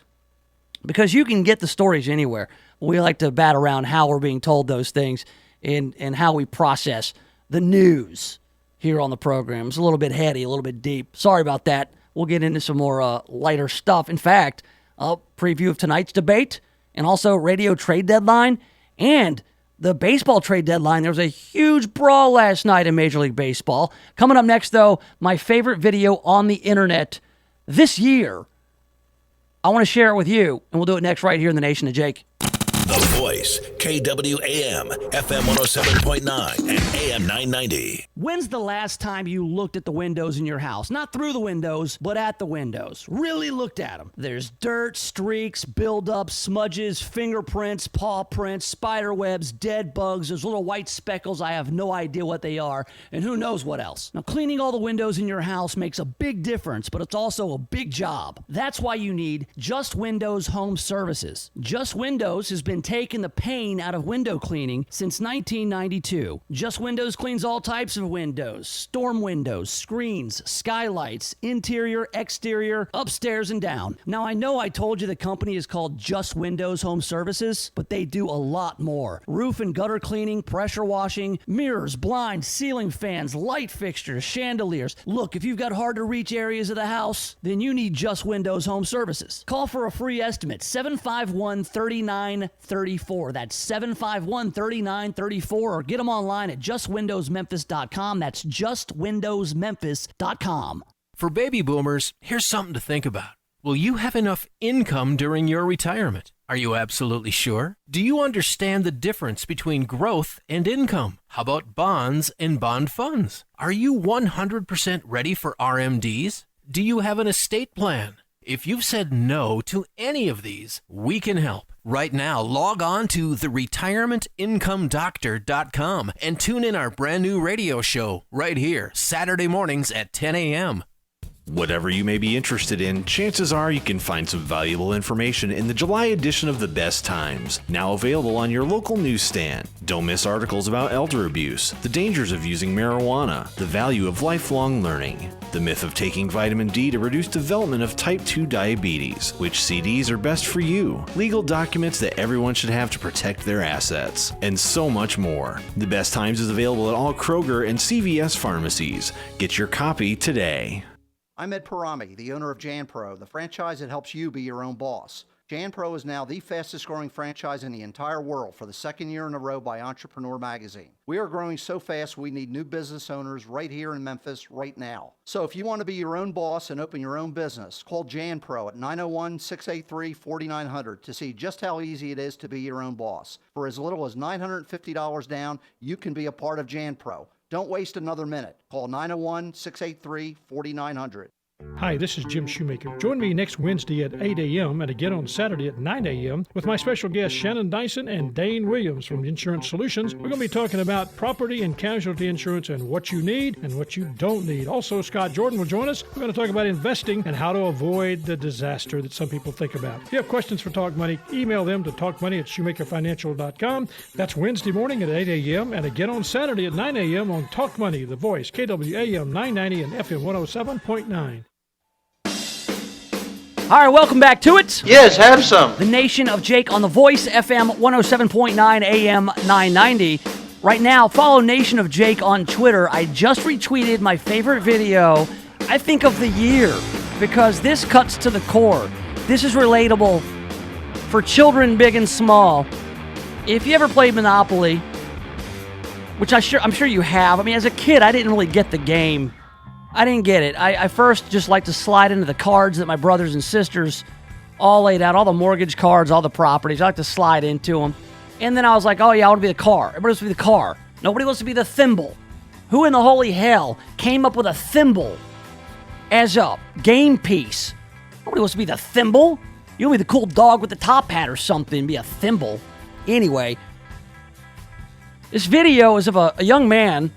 because you can get the stories anywhere. We like to bat around how we're being told those things and how we process the news here on the program. It's a little bit heady, a little bit deep. Sorry about that. We'll get into some more lighter stuff. In fact, a preview of tonight's debate, and also radio trade deadline and the baseball trade deadline. There was a huge brawl last night in Major League Baseball. Coming up next, though, my favorite video on the internet this year. I want to share it with you, and we'll do it next right here in the Nation of Jake. The Voice, KWAM, FM 107.9 and AM 990. When's the last time you looked at the windows in your house? Not through the windows, but at the windows. Really looked at them. There's dirt, streaks, buildup, smudges, fingerprints, paw prints, spider webs, dead bugs. There's little white speckles. I have no idea what they are, and who knows what else. Now, cleaning all the windows in your house makes a big difference, but it's also a big job. That's why you need Just Windows Home Services. Just Windows has been taking the pain out of window cleaning since 1992. Just Windows cleans all types of windows: storm windows, screens, skylights, interior, exterior, upstairs and down. Now, I know I told you the company is called Just Windows Home Services, but they do a lot more. Roof and gutter cleaning, pressure washing, mirrors, blinds, ceiling fans, light fixtures, chandeliers. Look, if you've got hard to reach areas of the house, then you need Just Windows Home Services. Call for a free estimate, 751-3934. That's 751-3934, or get them online at justwindowsmemphis.com. That's justwindowsmemphis.com. For baby boomers, here's something to think about. Will you have enough income during your retirement? Are you absolutely sure? Do you understand the difference between growth and income? How about bonds and bond funds? Are you 100% ready for RMDs? Do you have an estate plan? If you've said no to any of these, we can help. Right now, log on to theretirementincomeDoctor.com and tune in our brand new radio show right here, Saturday mornings at 10 a.m. Whatever you may be interested in, chances are you can find some valuable information in the July edition of The Best Times, now available on your local newsstand. Don't miss articles about elder abuse, the dangers of using marijuana, the value of lifelong learning, the myth of taking vitamin D to reduce development of type 2 diabetes, which CDs are best for you, legal documents that everyone should have to protect their assets, and so much more. The Best Times is available at all Kroger and CVS pharmacies. Get your copy today. I'm Ed Parami, the owner of JanPro, the franchise that helps you be your own boss. JanPro is now the fastest growing franchise in the entire world for the second year in a row by Entrepreneur Magazine. We are growing so fast we need new business owners right here in Memphis right now. So if you want to be your own boss and open your own business, call JanPro at 901-683-4900 to see just how easy it is to be your own boss. For as little as $950 down, you can be a part of JanPro. Don't waste another minute. Call 901-683-4900. Hi, this is Jim Shoemaker. Join me next Wednesday at 8 a.m. and again on Saturday at 9 a.m. with my special guests Shannon Dyson and Dane Williams from Insurance Solutions. We're going to be talking about property and casualty insurance and what you need and what you don't need. Also, Scott Jordan will join us. We're going to talk about investing and how to avoid the disaster that some people think about. If you have questions for Talk Money, email them to talkmoney@shoemakerfinancial.com. That's Wednesday morning at 8 a.m. and again on Saturday at 9 a.m. on Talk Money, The Voice, KWAM 990 and FM 107.9. All right, welcome back to it. Yes, have some. The Nation of Jake on The Voice, FM 107.9 AM 990. Right now, follow Nation of Jake on Twitter. I just retweeted my favorite video, I think, of the year, because this cuts to the core. This is relatable for children big and small. If you ever played Monopoly, which I'm sure you have. I mean, as a kid, I didn't really get the game. I didn't get it. I first just like to slide into the cards that my brothers and sisters all laid out, all the mortgage cards, all the properties. I like to slide into them. And then I was like, oh yeah, I want to be the car. Everybody wants to be the car. Nobody wants to be the thimble. Who in the holy hell came up with a thimble as a game piece? Nobody wants to be the thimble. You want to be the cool dog with the top hat or something, be a thimble. Anyway, this video is of a young man,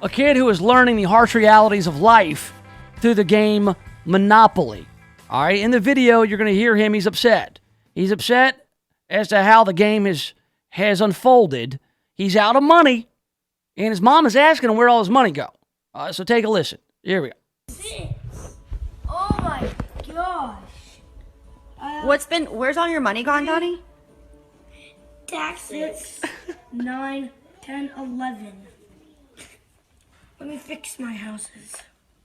a kid who is learning the harsh realities of life through the game Monopoly. All right, in the video, you're going to hear him. He's upset. He's upset as to how the game has unfolded. He's out of money, and his mom is asking him where all his money go. So take a listen. Here we go. Oh my gosh. Where's all your money gone, Donnie? Taxes. 9, 10, 11. Let me fix my houses.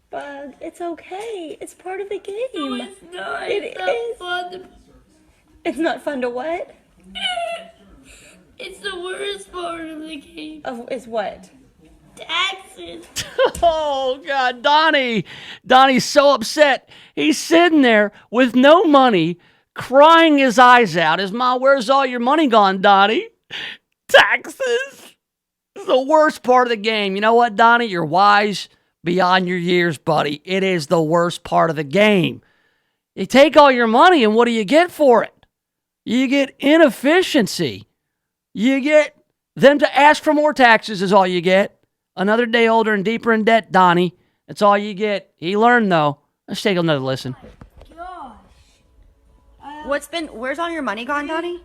Bug, it's okay. It's part of the game. No, it's not. It's not fun. It's not fun to what? It's the worst part of the game. Is what? Taxes. Oh, God, Donnie. Donnie's so upset. He's sitting there with no money, crying his eyes out. His mom, where's all your money gone, Donnie? Taxes. This is the worst part of the game. You know what, Donnie? You're wise beyond your years, buddy. It is the worst part of the game. You take all your money, and what do you get for it? You get inefficiency. You get them to ask for more taxes is all you get. Another day older and deeper in debt, Donnie. That's all you get. He learned, though. Let's take another listen. Gosh. Where's all your money gone, Donnie?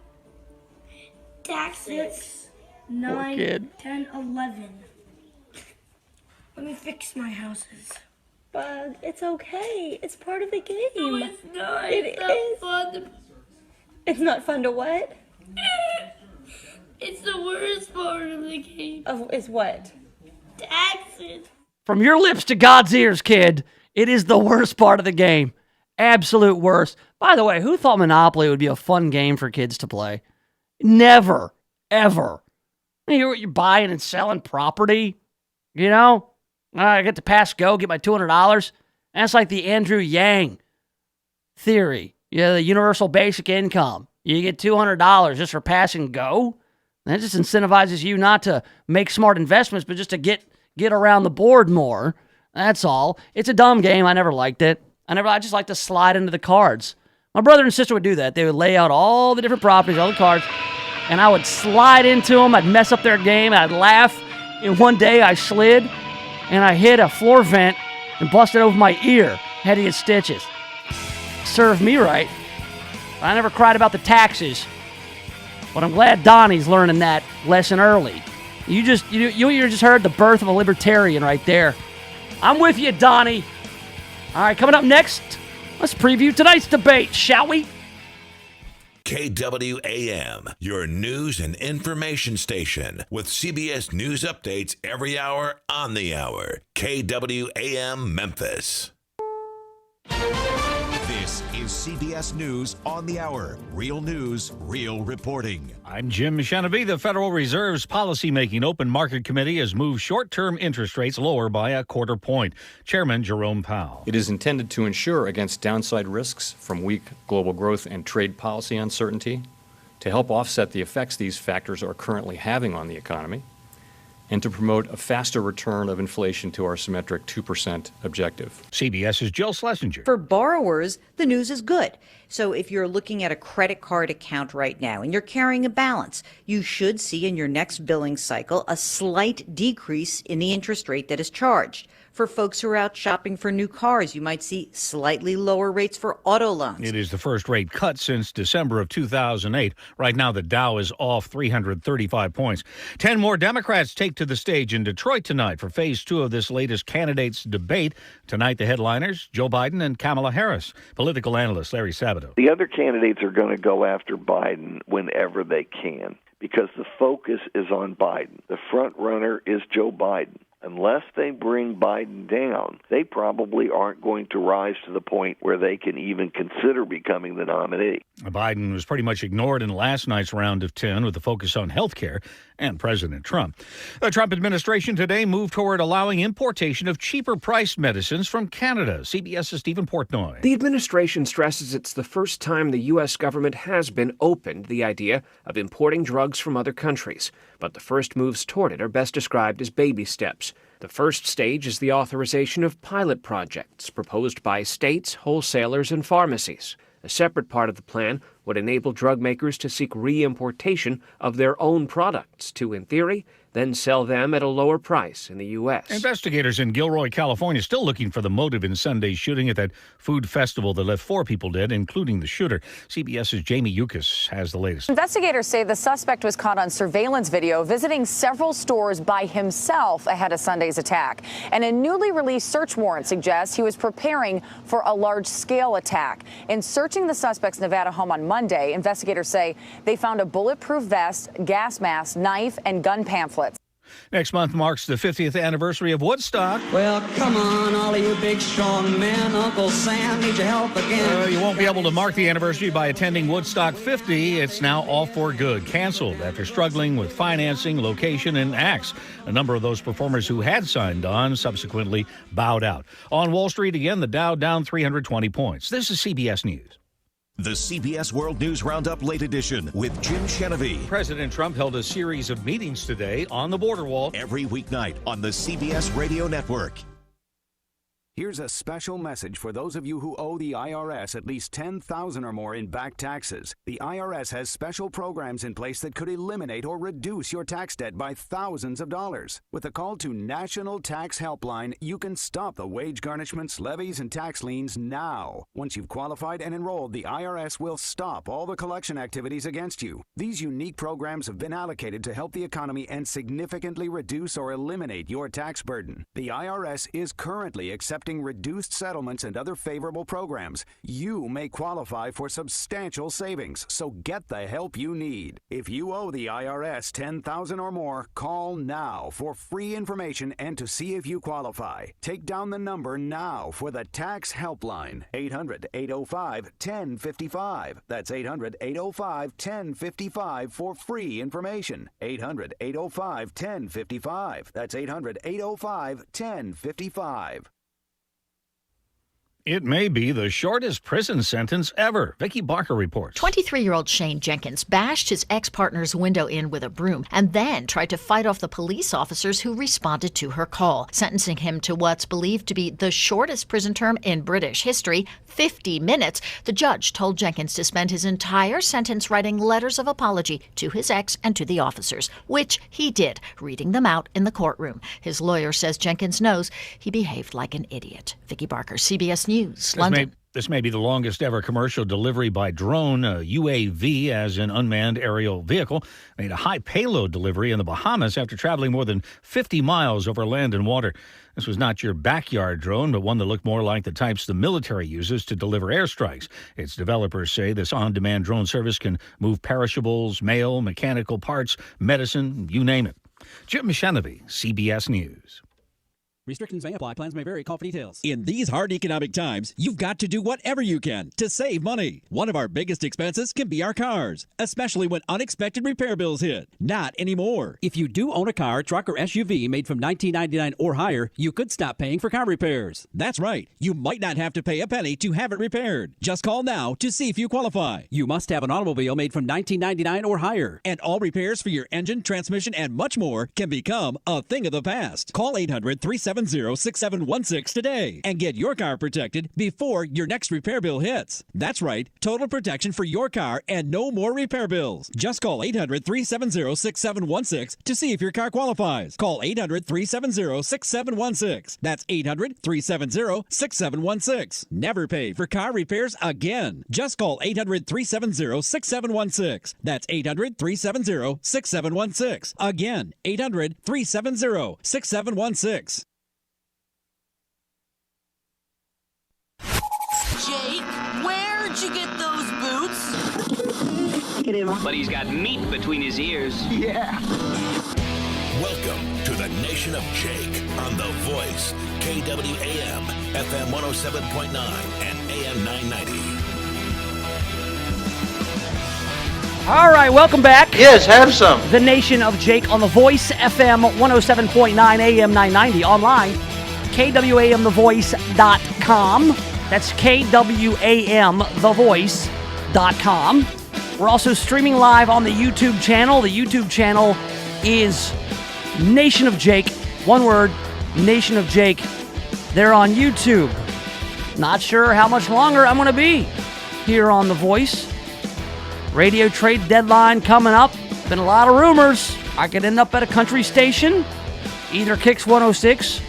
Taxes. 9, 10, 11. Let me fix my houses. Bug, it's okay. It's part of the game. No, it's not. It's not fun. It's not fun to what? It's the worst part of the game. Is what? Taxes. From your lips to God's ears, kid, it is the worst part of the game. Absolute worst. By the way, who thought Monopoly would be a fun game for kids to play? Never, ever. You're buying and selling property, you know? I get to pass go, get my $200. That's like the Andrew Yang theory. Yeah, the universal basic income. You get $200 just for pass and go. That just incentivizes you not to make smart investments, but just to get around the board more. That's all. It's a dumb game. I never liked it. I just like to slide into the cards. My brother and sister would do that. They would lay out all the different properties, all the cards, and I would slide into them. I'd mess up their game. I'd laugh. And one day I slid, and I hit a floor vent and busted over my ear. Had to get stitches. Served me right. I never cried about the taxes. But I'm glad Donnie's learning that lesson early. You just heard the birth of a libertarian right there. I'm with you, Donnie. All right, coming up next, let's preview tonight's debate, shall we? KWAM, your news and information station with CBS News updates every hour on the hour. KWAM Memphis. This is CBS News on the hour. Real news, real reporting. I'm Jim Shannaby. The Federal Reserve's policymaking open market committee has moved short-term interest rates lower by a quarter point. Chairman Jerome Powell. It is intended to ensure against downside risks from weak global growth and trade policy uncertainty, to help offset the effects these factors are currently having on the economy, and to promote a faster return of inflation to our symmetric 2% objective. CBS's Jill Schlesinger. For borrowers, the news is good. So if you're looking at a credit card account right now and you're carrying a balance, you should see in your next billing cycle a slight decrease in the interest rate that is charged. For folks who are out shopping for new cars, you might see slightly lower rates for auto loans. It is the first rate cut since December of 2008. Right now, the Dow is off 335 points. 10 more Democrats take to the stage in Detroit tonight for phase 2 of this latest candidates debate. Tonight, the headliners, Joe Biden and Kamala Harris. Political analyst Larry Sabato. The other candidates are going to go after Biden whenever they can because the focus is on Biden. The front runner is Joe Biden. Unless they bring Biden down, they probably aren't going to rise to the point where they can even consider becoming the nominee. Biden was pretty much ignored in last night's round of 10 with the focus on health care and President Trump. The Trump administration today moved toward allowing importation of cheaper-priced medicines from Canada. CBS's Stephen Portnoy. The administration stresses it's the first time the U.S. government has been open to the idea of importing drugs from other countries. But the first moves toward it are best described as baby steps. The first stage is the authorization of pilot projects proposed by states, wholesalers, and pharmacies. A separate part of the plan would enable drug makers to seek re-importation of their own products to, in theory, then sell them at a lower price in the U.S. Investigators in Gilroy, California, still looking for the motive in Sunday's shooting at that food festival that left 4 people dead, including the shooter. CBS's Jamie Yukas has the latest. Investigators say the suspect was caught on surveillance video visiting several stores by himself ahead of Sunday's attack. And a newly released search warrant suggests he was preparing for a large-scale attack. In searching the suspect's Nevada home on Monday, investigators say they found a bulletproof vest, gas mask, knife, and gun pamphlets. Next month marks the 50th anniversary of Woodstock. Well, come on, all of you big, strong men. Uncle Sam needs your help again. You won't be able to mark the anniversary by attending Woodstock 50. It's now all for good. Canceled after struggling with financing, location, and acts. A number of those performers who had signed on subsequently bowed out. On Wall Street again, the Dow down 320 points. This is CBS News. The CBS World News Roundup Late Edition with Jim Chenevey. President Trump held a series of meetings today on the border wall. Every weeknight on the CBS Radio Network. Here's a special message for those of you who owe the IRS at least $10,000 or more in back taxes. The IRS has special programs in place that could eliminate or reduce your tax debt by thousands of dollars. With a call to National Tax Helpline, you can stop the wage garnishments, levies, and tax liens now. Once you've qualified and enrolled, the IRS will stop all the collection activities against you. These unique programs have been allocated to help the economy and significantly reduce or eliminate your tax burden. The IRS is currently accepting reduced settlements and other favorable programs. You may qualify for substantial savings, so get the help you need. If you owe the IRS $10,000 or more, call now for free information and to see if you qualify. Take down the number now for the Tax Helpline, 800-805-1055. That's 800-805-1055 for free information. 800-805-1055. That's 800-805-1055. It may be the shortest prison sentence ever. Vicki Barker reports. 23-year-old Shane Jenkins bashed his ex-partner's window in with a broom and then tried to fight off the police officers who responded to her call, sentencing him to what's believed to be the shortest prison term in British history, 50 minutes. The judge told Jenkins to spend his entire sentence writing letters of apology to his ex and to the officers, which he did, reading them out in the courtroom. His lawyer says Jenkins knows he behaved like an idiot. Vicki Barker, CBS News, London. This may be the longest ever commercial delivery by drone. UAV, as an unmanned aerial vehicle, made a high payload delivery in the Bahamas after traveling more than 50 miles over land and water. This was not your backyard drone, but one that looked more like the types the military uses to deliver airstrikes. Its developers say this on-demand drone service can move perishables, mail, mechanical parts, medicine, you name it. Jim Chenevey, CBS News. Restrictions may apply. Plans may vary. Call for details. In these hard economic times, you've got to do whatever you can to save money. One of our biggest expenses can be our cars, especially when unexpected repair bills hit. Not anymore. If you do own a car, truck, or SUV made from 1999 or higher, you could stop paying for car repairs. That's right. You might not have to pay a penny to have it repaired. Just call now to see if you qualify. You must have an automobile made from 1999 or higher. And all repairs for your engine, transmission, and much more can become a thing of the past. Call 800-370-6716 today and get your car protected before your next repair bill hits. That's right, total protection for your car and no more repair bills. Just call 800-370-6716 to see if your car qualifies. Call 800-370-6716. That's 800-370-6716. Never pay for car repairs again. Just call 800-370-6716. That's 800-370-6716. Again, 800-370-6716. Jake, where'd you get those boots? But he's got meat between his ears. Yeah. Welcome to the Nation of Jake on The Voice, KWAM, FM 107.9 and AM 990. All right, welcome back. Yes, have some. The Nation of Jake on The Voice, FM 107.9 AM 990. Online, KWAMTheVoice.com. That's KWAMTheVoice.com. We're also streaming live on the YouTube channel. The YouTube channel is Nation of Jake. One word, Nation of Jake. They're on YouTube. Not sure how much longer I'm going to be here on The Voice. Radio trade deadline coming up. Been a lot of rumors. I could end up at a country station. Either Kicks 106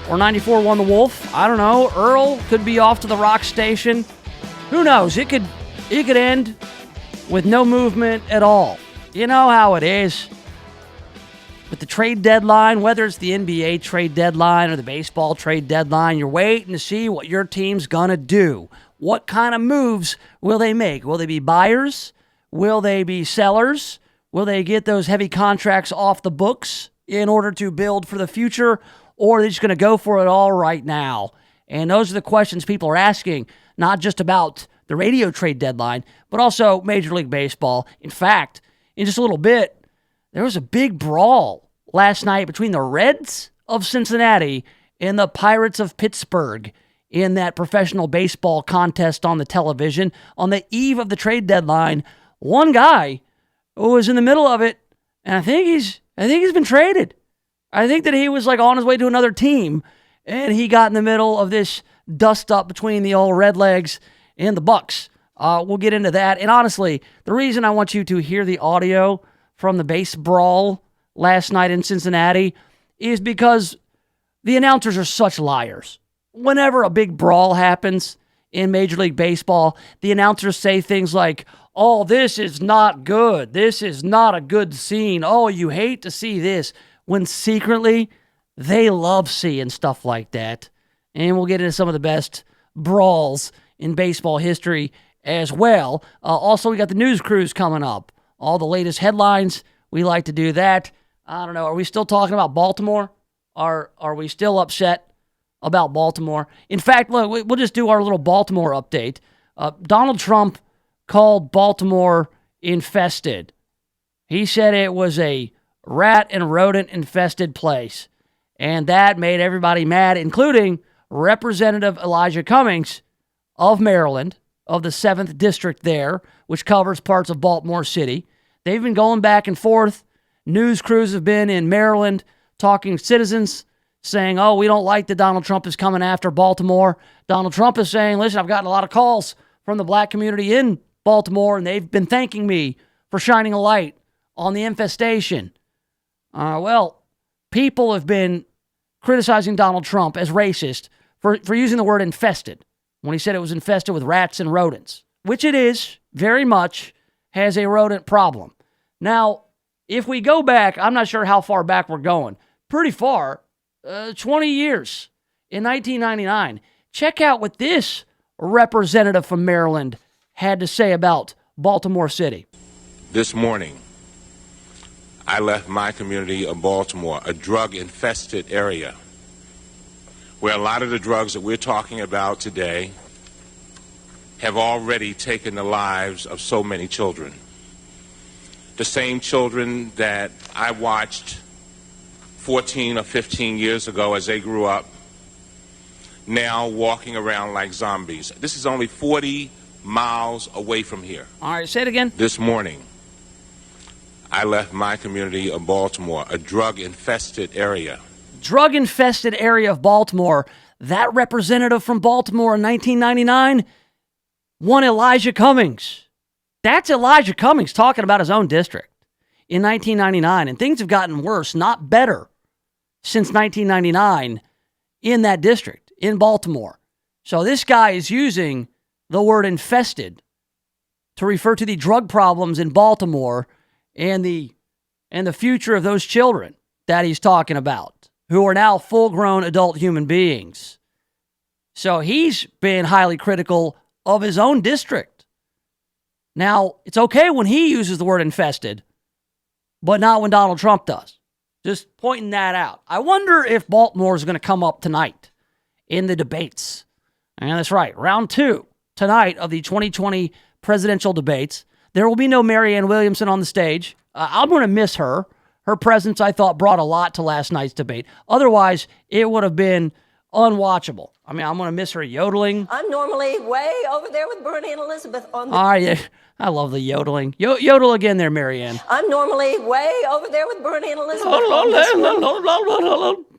or 94.1 The Wolf. I don't know. Earl could be off to the rock station. Who knows? It could end with no movement at all. You know how it is. With the trade deadline, whether it's the NBA trade deadline or the baseball trade deadline, you're waiting to see what your team's going to do. What kind of moves will they make? Will they be buyers? Will they be sellers? Will they get those heavy contracts off the books in order to build for the future? Or are they just going to go for it all right now? And those are the questions people are asking, not just about the radio trade deadline, but also Major League Baseball. In fact, in just a little bit, there was a big brawl last night between the Reds of Cincinnati and the Pirates of Pittsburgh in that professional baseball contest on the television on the eve of the trade deadline. One guy who was in the middle of it, and I think he's been traded. I think that he was like on his way to another team, and he got in the middle of this dust up between the old Redlegs and the Bucks. We'll get into that. And honestly, the reason I want you to hear the audio from the base brawl last night in Cincinnati is because the announcers are such liars. Whenever a big brawl happens in Major League Baseball, the announcers say things like, "Oh, this is not good. This is not a good scene. Oh, you hate to see this," when secretly they love seeing stuff like that. And we'll get into some of the best brawls in baseball history as well. Also, we got the news cruise coming up. All the latest headlines. We like to do that. I don't know. Are we still talking about Baltimore? Are we still upset about Baltimore? In fact, look, we'll just do our little Baltimore update. Donald Trump called Baltimore infested. He said it was a rat and rodent infested place. And that made everybody mad, including Representative Elijah Cummings of Maryland, of the 7th District there, which covers parts of Baltimore City. They've been going back and forth. News crews have been in Maryland talking to citizens, saying, "Oh, we don't like that Donald Trump is coming after Baltimore." Donald Trump is saying, "Listen, I've gotten a lot of calls from the black community in Baltimore, and they've been thanking me for shining a light on the infestation." Well, people have been criticizing Donald Trump as racist for using the word infested when he said it was infested with rats and rodents, which it is, very much has a rodent problem. Now, if we go back, I'm not sure how far back we're going, pretty far, 20 years, in 1999. Check out what this representative from Maryland had to say about Baltimore City. This morning, I left my community of Baltimore, a drug-infested area, where a lot of the drugs that we're talking about today have already taken the lives of so many children. The same children that I watched 14 or 15 years ago as they grew up, now walking around like zombies. This is only 40 miles away from here. All right, say it again. This morning, I left my community of Baltimore, a drug-infested area. Drug-infested area of Baltimore. That representative from Baltimore in 1999, one Elijah Cummings. That's Elijah Cummings talking about his own district in 1999. And things have gotten worse, not better, since 1999 in that district, in Baltimore. So this guy is using the word infested to refer to the drug problems in Baltimore and the future of those children that he's talking about, who are now full-grown adult human beings. So he's been highly critical of his own district. Now, it's okay when he uses the word infested, but not when Donald Trump does. Just pointing that out. I wonder if Baltimore is going to come up tonight in the debates. And that's right, round 2 tonight of the 2020 presidential debates. There will be no Marianne Williamson on the stage. I'm going to miss her. Her presence, I thought, brought a lot to last night's debate. Otherwise, it would have been unwatchable. I mean, I'm going to miss her yodeling. I'm normally way over there with Bernie and Elizabeth on the... All right, yeah, I love the yodeling. Yodel again there, Marianne. I'm normally way over there with Bernie and Elizabeth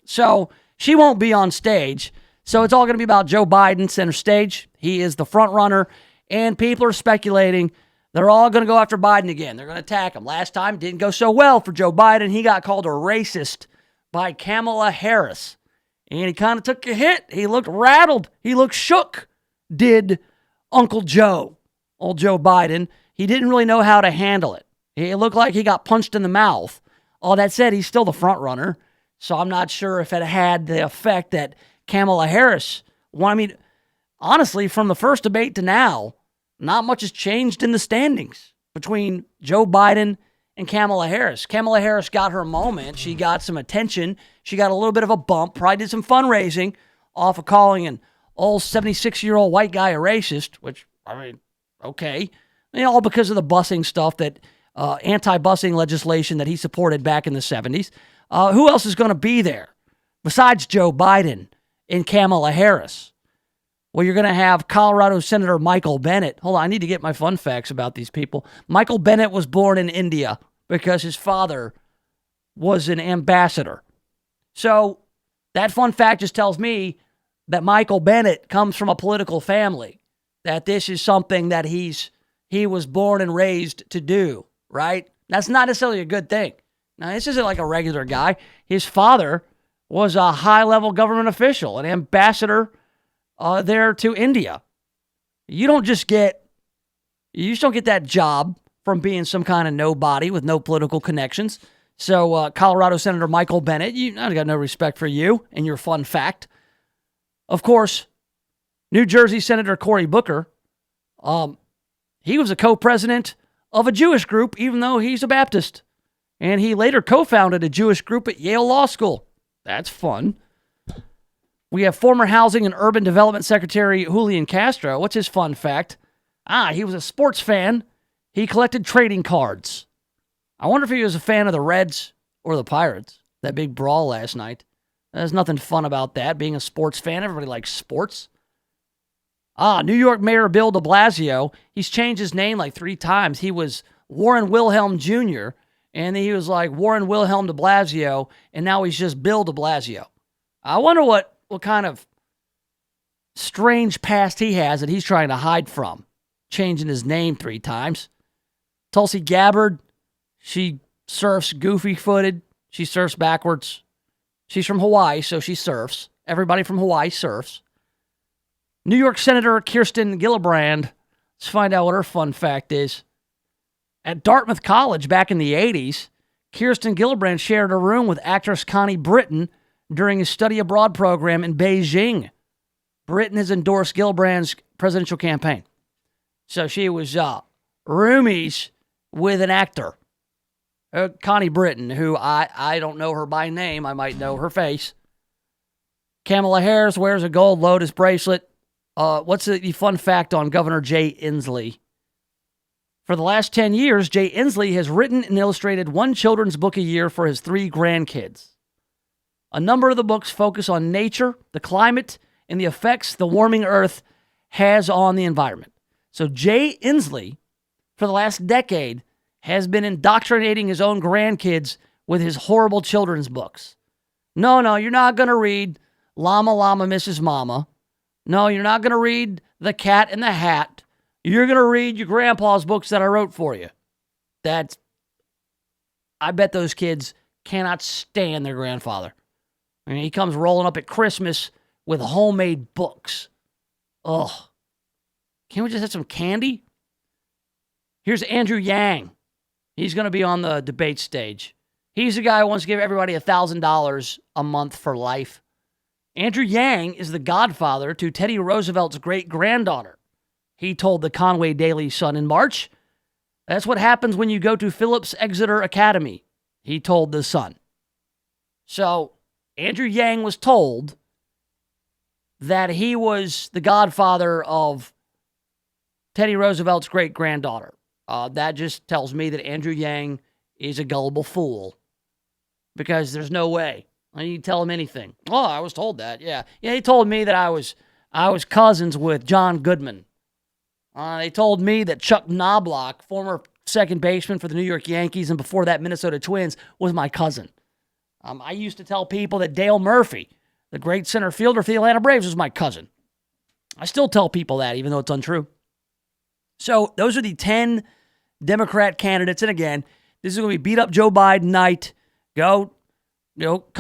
So she won't be on stage. So it's all going to be about Joe Biden center stage. He is the front runner, and people are speculating they're all going to go after Biden again. They're going to attack him. Last time didn't go so well for Joe Biden. He got called a racist by Kamala Harris, and he kind of took a hit. He looked rattled. He looked shook, did Uncle Joe, old Joe Biden. He didn't really know how to handle it. It looked like he got punched in the mouth. All that said, he's still the front runner, so I'm not sure if it had the effect that Kamala Harris. Well, I mean, honestly, from the first debate to now, not much has changed in the standings between Joe Biden and Kamala Harris. Kamala Harris got her moment. She got some attention. She got a little bit of a bump. Probably did some fundraising off of calling an old 76-year-old white guy a racist, which, I mean, okay. All because of the busing stuff, that anti-busing legislation that he supported back in the 70s. Who else is going to be there besides Joe Biden and Kamala Harris? Well, you're going to have Colorado Senator Michael Bennet. Hold on, I need to get my fun facts about these people. Michael Bennet was born in India because his father was an ambassador. So that fun fact just tells me that Michael Bennet comes from a political family, that this is something that he was born and raised to do, right? That's not necessarily a good thing. Now, this isn't like a regular guy. His father was a high-level government official, an ambassador there to India. You don't just get that job from being some kind of nobody with no political connections. So Colorado Senator Michael Bennet, I got no respect for you and your fun fact. Of course, New Jersey Senator Cory Booker, he was a co-president of a Jewish group, even though he's a Baptist. And he later co-founded a Jewish group at Yale Law School. That's fun. We have former Housing and Urban Development Secretary Julian Castro. What's his fun fact? He was a sports fan. He collected trading cards. I wonder if he was a fan of the Reds or the Pirates. That big brawl last night. There's nothing fun about that, being a sports fan. Everybody likes sports. New York Mayor Bill de Blasio. He's changed his name like 3 times. He was Warren Wilhelm Jr., and then he was like Warren Wilhelm de Blasio, and now he's just Bill de Blasio. I wonder what kind of strange past he has that he's trying to hide from, changing his name 3 times. Tulsi Gabbard, she surfs goofy-footed. She surfs backwards. She's from Hawaii, so she surfs. Everybody from Hawaii surfs. New York Senator Kirsten Gillibrand. Let's find out what her fun fact is. At Dartmouth College back in the 80s, Kirsten Gillibrand shared a room with actress Connie Britton during his study abroad program in Beijing. Britton has endorsed Gillibrand's presidential campaign. So she was roomies with an actor, Connie Britton, who I don't know her by name. I might know her face. Kamala Harris wears a gold Lotus bracelet. What's the fun fact on Governor Jay Inslee? For the last 10 years, Jay Inslee has written and illustrated one children's book a year for his 3 grandkids. A number of the books focus on nature, the climate, and the effects the warming Earth has on the environment. So Jay Inslee, for the last decade, has been indoctrinating his own grandkids with his horrible children's books. No, you're not going to read Llama Llama Mrs. Mama. No, you're not going to read The Cat in the Hat. You're going to read your grandpa's books that I wrote for you. I bet those kids cannot stand their grandfather. I mean, he comes rolling up at Christmas with homemade books. Ugh. Can't we just have some candy? Here's Andrew Yang. He's going to be on the debate stage. He's the guy who wants to give everybody $1,000 a month for life. Andrew Yang is the godfather to Teddy Roosevelt's great-granddaughter. He told the Conway Daily Sun in March, "That's what happens when you go to Phillips Exeter Academy," he told the Sun. So, Andrew Yang was told that he was the godfather of Teddy Roosevelt's great-granddaughter. That just tells me that Andrew Yang is a gullible fool, because there's no way. You tell him anything. Oh, I was told that. Yeah, he told me that I was cousins with John Goodman. They told me that Chuck Knobloch, former second baseman for the New York Yankees and before that Minnesota Twins, was my cousin. I used to tell people that Dale Murphy, the great center fielder for the Atlanta Braves, was my cousin. I still tell people that, even though it's untrue. So those are the 10 Democrat candidates. And again, this is going to be beat up Joe Biden night. Come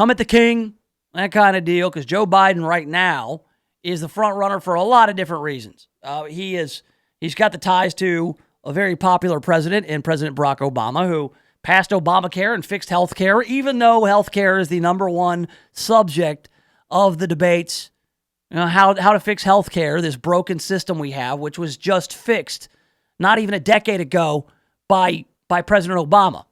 at the king, that kind of deal, because Joe Biden right now is the front runner for a lot of different reasons. He's got the ties to a very popular president in President Barack Obama, who passed Obamacare and fixed health care, even though health care is the number one subject of the debates. How to fix health care, this broken system we have, which was just fixed not even a decade ago by President Obama,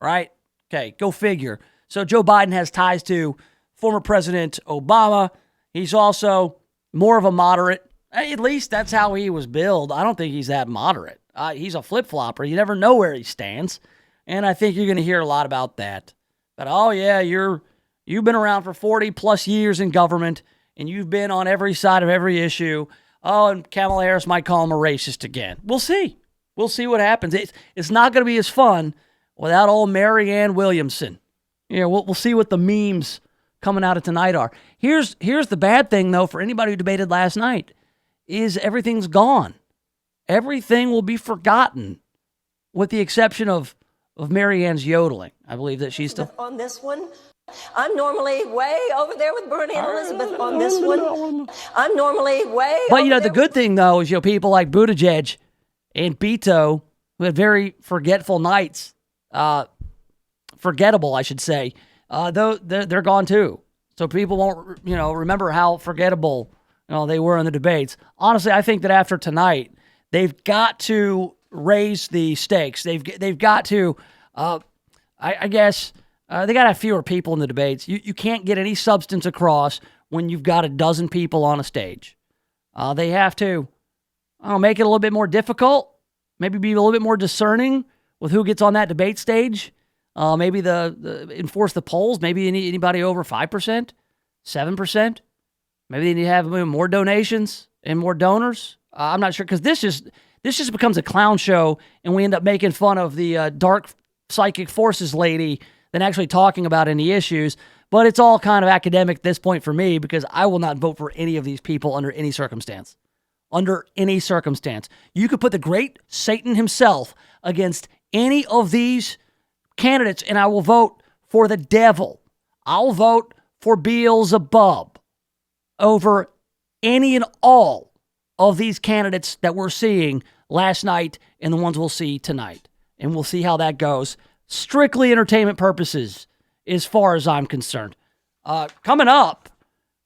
right? Okay, go figure. So Joe Biden has ties to former President Obama. He's also more of a moderate. At least that's how he was billed. I don't think he's that moderate. He's a flip-flopper. You never know where he stands. And I think you're going to hear a lot about that. But, oh, yeah, you've been around for 40-plus years in government, and you've been on every side of every issue. Oh, and Kamala Harris might call him a racist again. We'll see. We'll see what happens. It's not going to be as fun without old Marianne Williamson. We'll see what the memes coming out of tonight are. Here's the bad thing, though, for anybody who debated last night, is everything's gone. Everything will be forgotten, with the exception of Marianne's yodeling. I believe that she's still... On this one, I'm normally way over there with Bernie and Elizabeth. On this one, I'm normally way But, over the good thing, though, is, people like Buttigieg and Beto, who had very forgetful nights, forgettable, I should say, though they're gone, too. So people won't, remember how forgettable they were in the debates. Honestly, I think that after tonight, they've got to raise the stakes. They've got to, I guess, they got to have fewer people in the debates. You can't get any substance across when you've got a dozen people on a stage. They have to make it a little bit more difficult, maybe be a little bit more discerning with who gets on that debate stage. Maybe enforce the polls. Maybe anybody over 5%, 7%. Maybe they need to have more donations and more donors. I'm not sure, because this just becomes a clown show, and we end up making fun of the dark psychic forces lady than actually talking about any issues. But it's all kind of academic at this point for me, because I will not vote for any of these people under any circumstance. Under any circumstance. You could put the great Satan himself against any of these candidates, and I will vote for the devil. I'll vote for Beelzebub over any and all of these candidates that we're seeing last night and the ones we'll see tonight. And we'll see how that goes. Strictly entertainment purposes, as far as I'm concerned. Coming up,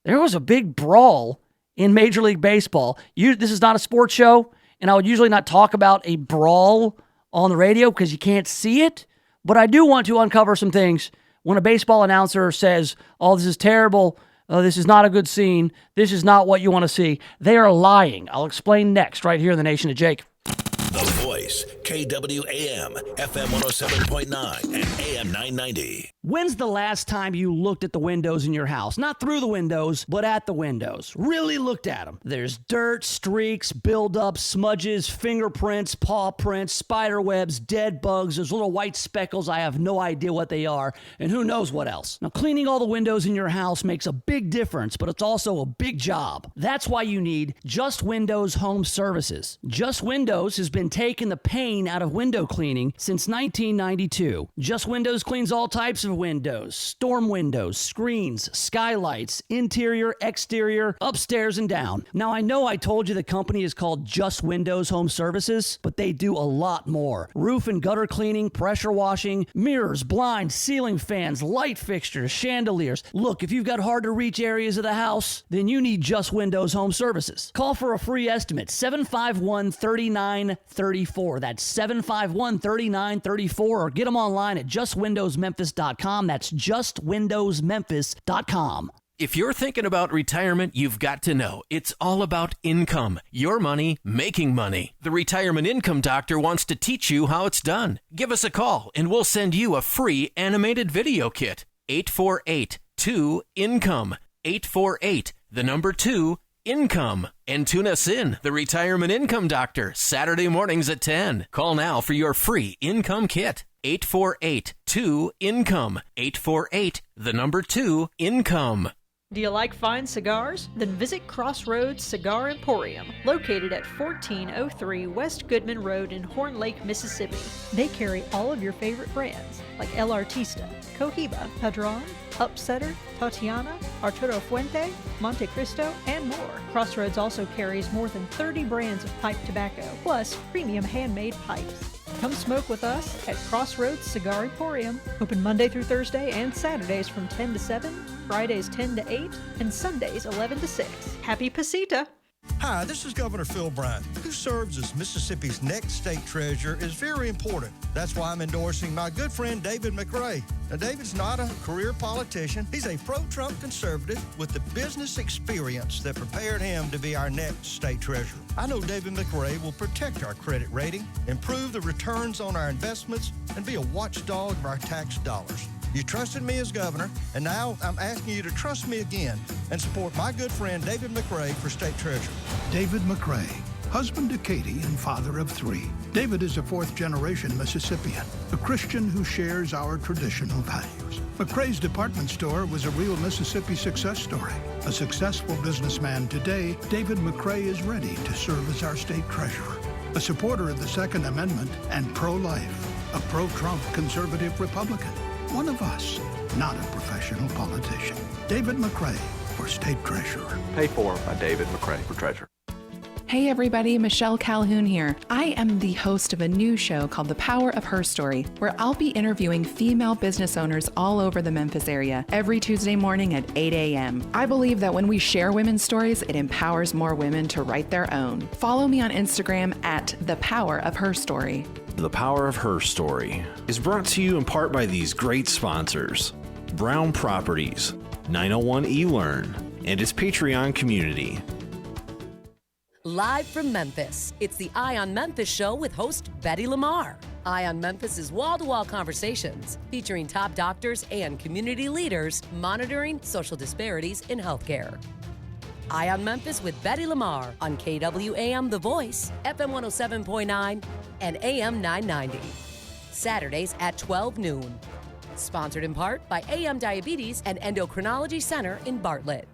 there was a big brawl in Major League Baseball. This is not a sports show, and I would usually not talk about a brawl on the radio because you can't see it. But I do want to uncover some things when a baseball announcer says, "Oh, this is terrible. oh, this is not a good scene. This is not what you want to see. They are lying. I'll explain next right here in the Nation of Jake. The Voice, KWAM, FM 107.9 and AM 990. When's the last time you looked at the windows in your house? Not through the windows, but at the windows. Really looked at them. There's dirt, streaks, buildup, smudges, fingerprints, paw prints, spider webs, dead bugs. There's little white speckles. I have no idea what they are, and who knows what else. Now, cleaning all the windows in your house makes a big difference, but it's also a big job. That's why you need Just Windows Home Services. Just Windows has been taking the pain out of window cleaning since 1992. Just Windows cleans all types of windows, storm windows, screens, skylights, interior, exterior, upstairs and down. Now, I know I told you the company is called Just Windows Home Services, but they do a lot more. Roof and gutter cleaning, pressure washing, mirrors, blinds, ceiling fans, light fixtures, chandeliers. Look, if you've got hard to reach areas of the house, then you need Just Windows Home Services. Call for a free estimate, 751-3934. That's 751-3934, or get them online at justwindowsmemphis.com. That's justwindowsmemphis.com. If you're thinking about retirement, you've got to know it's all about income. Your money making money. The Retirement Income Doctor wants to teach you how it's done. Give us a call and we'll send you a free animated video kit. 848-2-INCOME. 848-2-INCOME. And tune us in, the Retirement Income Doctor, Saturday mornings at 10. Call now for your free income kit. 848-2-INCOME. 848-2-INCOME. Do you like fine cigars? Then visit Crossroads Cigar Emporium, located at 1403 West Goodman Road in Horn Lake, Mississippi. They carry all of your favorite brands, like El Artista, Cohiba, Padron, Upsetter, Tatiana, Arturo Fuente, Monte Cristo, and more. Crossroads also carries more than 30 brands of pipe tobacco, plus premium handmade pipes. Come smoke with us at Crossroads Cigar Emporium, open Monday through Thursday and Saturdays from 10 to 7, Fridays 10 to 8, and Sundays 11 to 6. Happy Pasita! Hi, this is Governor Phil Bryant. Who serves as Mississippi's next state treasurer is very important. That's why I'm endorsing my good friend David McRae. Now, David's not a career politician. He's a pro-Trump conservative with the business experience that prepared him to be our next state treasurer. I know David McRae will protect our credit rating, improve the returns on our investments, and be a watchdog of our tax dollars. You trusted me as governor, and now I'm asking you to trust me again and support my good friend David McRae for state treasurer. David McRae, husband to Katie and father of 3. David is a fourth-generation Mississippian, a Christian who shares our traditional values. McRae's department store was a real Mississippi success story. A successful businessman today, David McRae is ready to serve as our state treasurer. A supporter of the Second Amendment and pro-life, a pro-Trump conservative Republican. One of us, not a professional politician. David McRae for state treasurer. Paid for by David McRae for treasurer. Hey everybody, Michelle Calhoun here. I am the host of a new show called The Power of Her Story, where I'll be interviewing female business owners all over the Memphis area every Tuesday morning at 8 a.m. I believe that when we share women's stories, it empowers more women to write their own. Follow me on Instagram at The Power of Her Story. The Power of Her Story is brought to you in part by these great sponsors: Brown Properties, 901 eLearn, and its Patreon community. Live from Memphis, it's the Eye on Memphis show with host Betty Lamar. Eye on Memphis is wall-to-wall conversations featuring top doctors and community leaders monitoring social disparities in healthcare. Eye on Memphis with Betty Lamar on KWAM The Voice, FM 107.9 and AM 990. Saturdays at 12 noon. Sponsored in part by AM Diabetes and Endocrinology Center in Bartlett.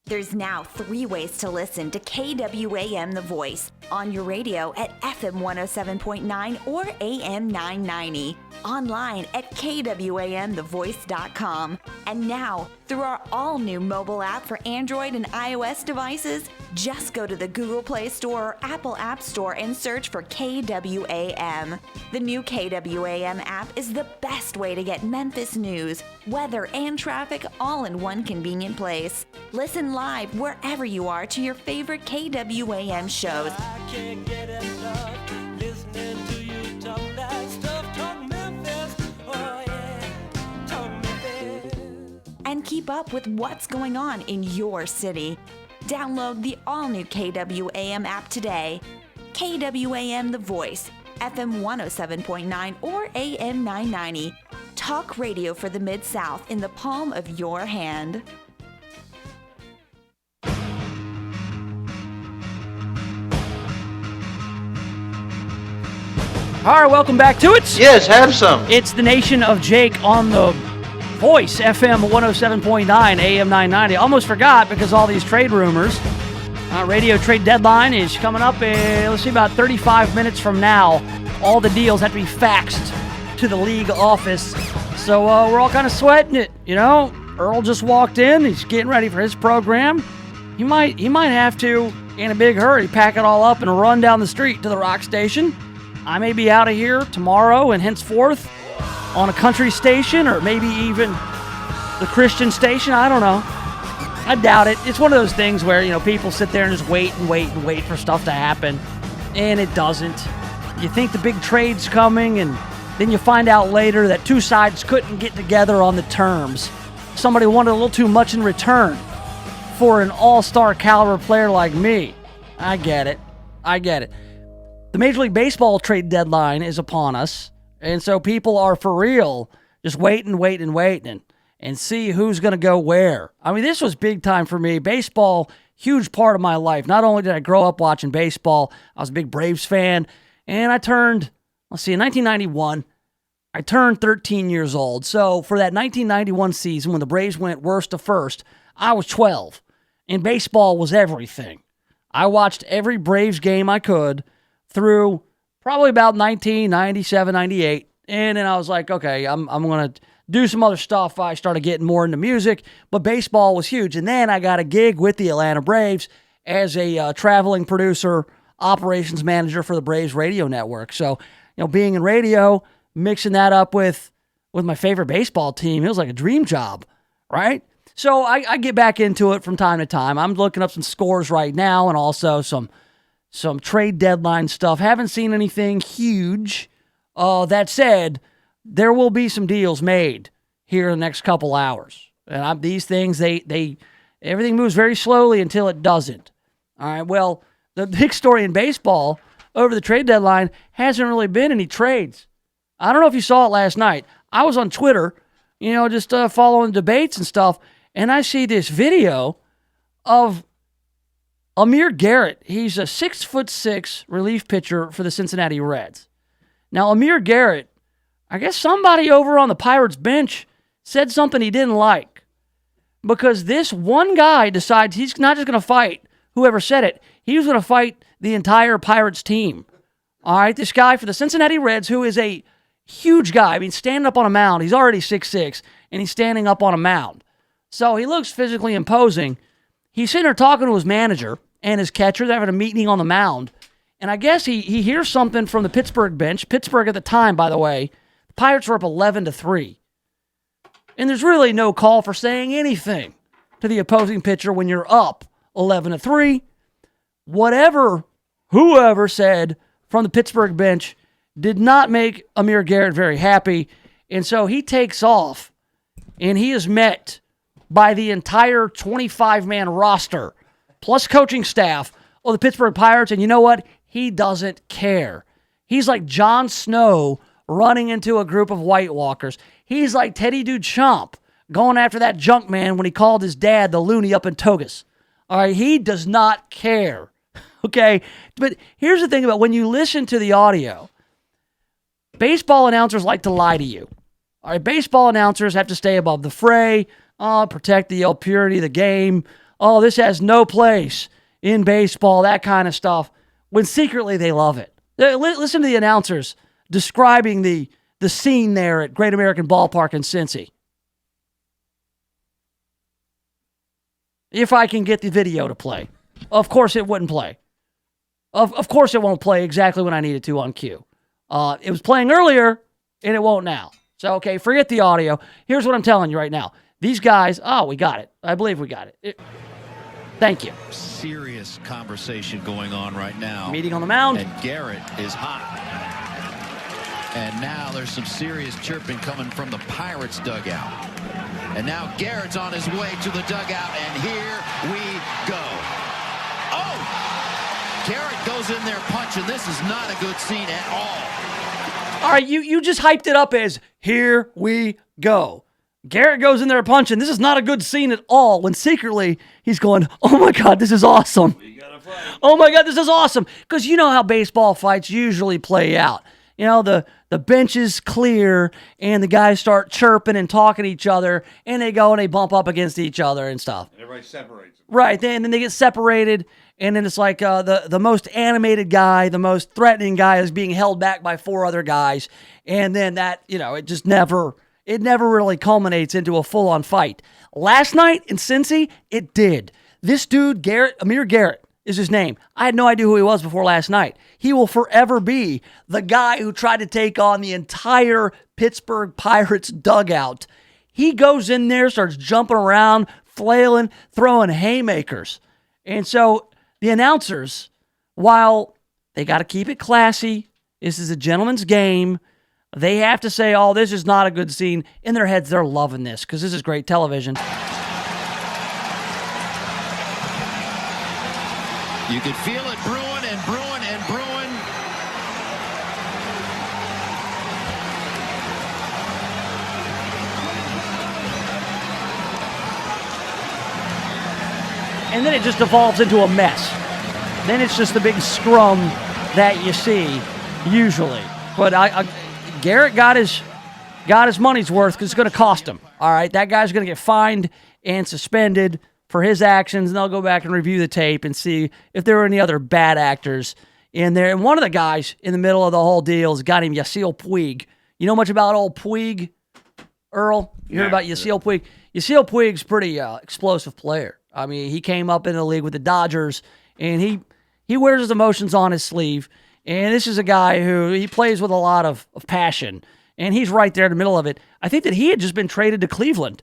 There's now 3 ways to listen to KWAM The Voice: on your radio at FM 107.9 or AM 990, online at KWAMTheVoice.com, and now through our all-new mobile app for Android and iOS devices. Just go to the Google Play Store or Apple App Store and search for KWAM. The new KWAM app is the best way to get Memphis news, weather, and traffic all in one convenient place. Listen live wherever you are to your favorite KWAM shows. I can't get enough listening to you talk that stuff, talk Memphis. Oh, and keep up with what's going on in your city. Download the all-new KWAM app today. KWAM The Voice, FM 107.9 or AM 990. Talk radio for the Mid-South in the palm of your hand. All right, welcome back to it. Yes, have some. It's the Nation of Jake on the Voice, FM 107.9, AM 990. Almost forgot because all these trade rumors. Radio trade deadline is coming up in, let's see, about 35 minutes from now. All the deals have to be faxed to the league office. So we're all kind of sweating it, you know. Earl just walked in. He's getting ready for his program. He might have to, in a big hurry, pack it all up and run down the street to the rock station. I may be out of here tomorrow and henceforth on a country station or maybe even the Christian station. I don't know. I doubt it. It's one of those things where, you know, people sit there and just wait for stuff to happen, and it doesn't. You think the big trade's coming, and then you find out later that two sides couldn't get together on the terms. Somebody wanted a little too much in return for an all-star caliber player like me. I get it. The Major League Baseball trade deadline is upon us, and so people are for real just waiting and see who's going to go where. I mean, this was big time for me. Baseball, huge part of my life. Not only did I grow up watching baseball, I was a big Braves fan, and I turned, in 1991, I turned 13 years old. So for that 1991 season when the Braves went worst to first, I was 12, and baseball was everything. I watched every Braves game I could through probably about 1997, 98. And then I was like, okay, I'm going to do some other stuff. I started getting more into music, but baseball was huge. And then I got a gig with the Atlanta Braves as a traveling producer, operations manager for the Braves radio network. So, you know, being in radio, mixing that up with my favorite baseball team, it was like a dream job, right? So I get back into it from time to time. I'm looking up some scores right now and also some trade deadline stuff. Haven't seen anything huge. That said, there will be some deals made here in the next couple hours. And these things, everything moves very slowly until it doesn't. All right, well, the big story in baseball over the trade deadline hasn't really been any trades. I don't know if you saw it last night. I was on Twitter, you know, just following debates and stuff, and I see this video of Amir Garrett. He's a 6'6" relief pitcher for the Cincinnati Reds. Now, Amir Garrett, I guess somebody over on the Pirates bench said something he didn't like, because this one guy decides he's not just going to fight whoever said it. He was going to fight the entire Pirates team. All right, this guy for the Cincinnati Reds, who is a huge guy. I mean, standing up on a mound. He's already 6'6", and he's standing up on a mound. So he looks physically imposing. He's sitting there talking to his manager and his catcher. They're having a meeting on the mound. And I guess he hears something from the Pittsburgh bench. Pittsburgh at the time, by the way, the Pirates were up 11-3. And there's really no call for saying anything to the opposing pitcher when you're up 11-3. Whoever said from the Pittsburgh bench did not make Amir Garrett very happy. And so he takes off, and he is met by the entire 25-man roster, plus coaching staff of the Pittsburgh Pirates. And you know what? He doesn't care. He's like Jon Snow running into a group of White Walkers. He's like Teddy Duchamp going after that junk man when he called his dad the loony up in togas. All right, he does not care. Okay, but here's the thing about when you listen to the audio, baseball announcers like to lie to you. All right, baseball announcers have to stay above the fray, protect the purity of the game. Oh, this has no place in baseball, that kind of stuff, when secretly they love it. Listen to the announcers describing the scene there at Great American Ballpark in Cincy. If I can get the video to play. Of course it wouldn't play. Of course it won't play exactly when I need it to on cue. It was playing earlier, and it won't now. So, okay, forget the audio. Here's what I'm telling you right now. These guys, we got it. I believe we got it. Thank you. Serious conversation going on right now. Meeting on the mound. And Garrett is hot. And now there's some serious chirping coming from the Pirates dugout. And now Garrett's on his way to the dugout, and here we go. Oh! Garrett goes in there punching. This is not a good scene at all. All right, you just hyped it up as, here we go. Garrett goes in there punching. This is not a good scene at all, when secretly he's going, oh my God, this is awesome. Oh my God, this is awesome. Because you know how baseball fights usually play out. You know, the bench is clear, and the guys start chirping and talking to each other, and they go and they bump up against each other and stuff. And everybody separates them. Right, and then they get separated, and then it's like the most animated guy, the most threatening guy is being held back by 4 other guys, and then that, it just never really culminates into a full-on fight. Last night in Cincy, it did. This dude, Amir Garrett, is his name. I had no idea who he was before last night. He will forever be the guy who tried to take on the entire Pittsburgh Pirates dugout. He goes in there, starts jumping around, flailing, throwing haymakers. And so the announcers, while they got to keep it classy, this is a gentleman's game, they have to say, oh, this is not a good scene. In their heads, they're loving this because this is great television. You could feel it brewing and brewing and brewing. And then it just evolves into a mess. Then it's just the big scrum that you see, usually. But Garrett got his money's worth because it's going to cost him. All right, that guy's going to get fined and suspended for his actions, and they'll go back and review the tape and see if there were any other bad actors in there. And one of the guys in the middle of the whole deal is a guy named Yasiel Puig. You know much about old Puig, Earl? You heard about Yasiel Puig? Yasiel Puig's a pretty explosive player. I mean, he came up in the league with the Dodgers, and he wears his emotions on his sleeve. And this is a guy who he plays with a lot of passion, and he's right there in the middle of it. I think that he had just been traded to Cleveland.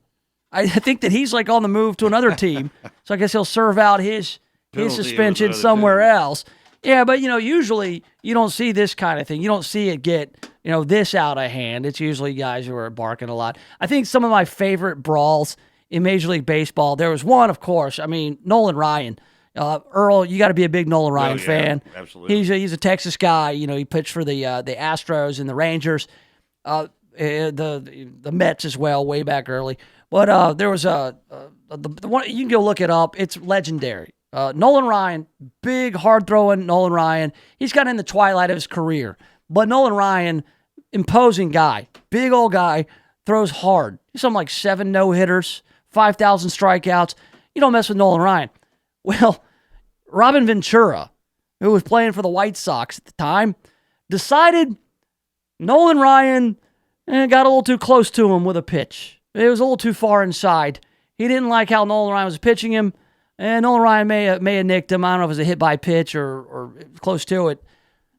I think that he's like on the move to another team, so I guess he'll serve out his suspension somewhere else. Yeah, but usually you don't see this kind of thing. You don't see it get this out of hand. It's usually guys who are barking a lot. I think some of my favorite brawls in Major League Baseball. There was one, of course. I mean, Nolan Ryan. Earl, you got to be a big Nolan Ryan fan. Absolutely. He's a Texas guy. He pitched for the Astros and the Rangers, the Mets as well, way back early. But there was the one, you can go look it up. It's legendary. Nolan Ryan, big, hard-throwing Nolan Ryan. He's got in the twilight of his career. But Nolan Ryan, imposing guy, big old guy, throws hard. He's something like 7 no-hitters, 5,000 strikeouts. You don't mess with Nolan Ryan. Well, Robin Ventura, who was playing for the White Sox at the time, decided Nolan Ryan got a little too close to him with a pitch. It was a little too far inside. He didn't like how Nolan Ryan was pitching him, and Nolan Ryan may have nicked him. I don't know if it was a hit by pitch or close to it.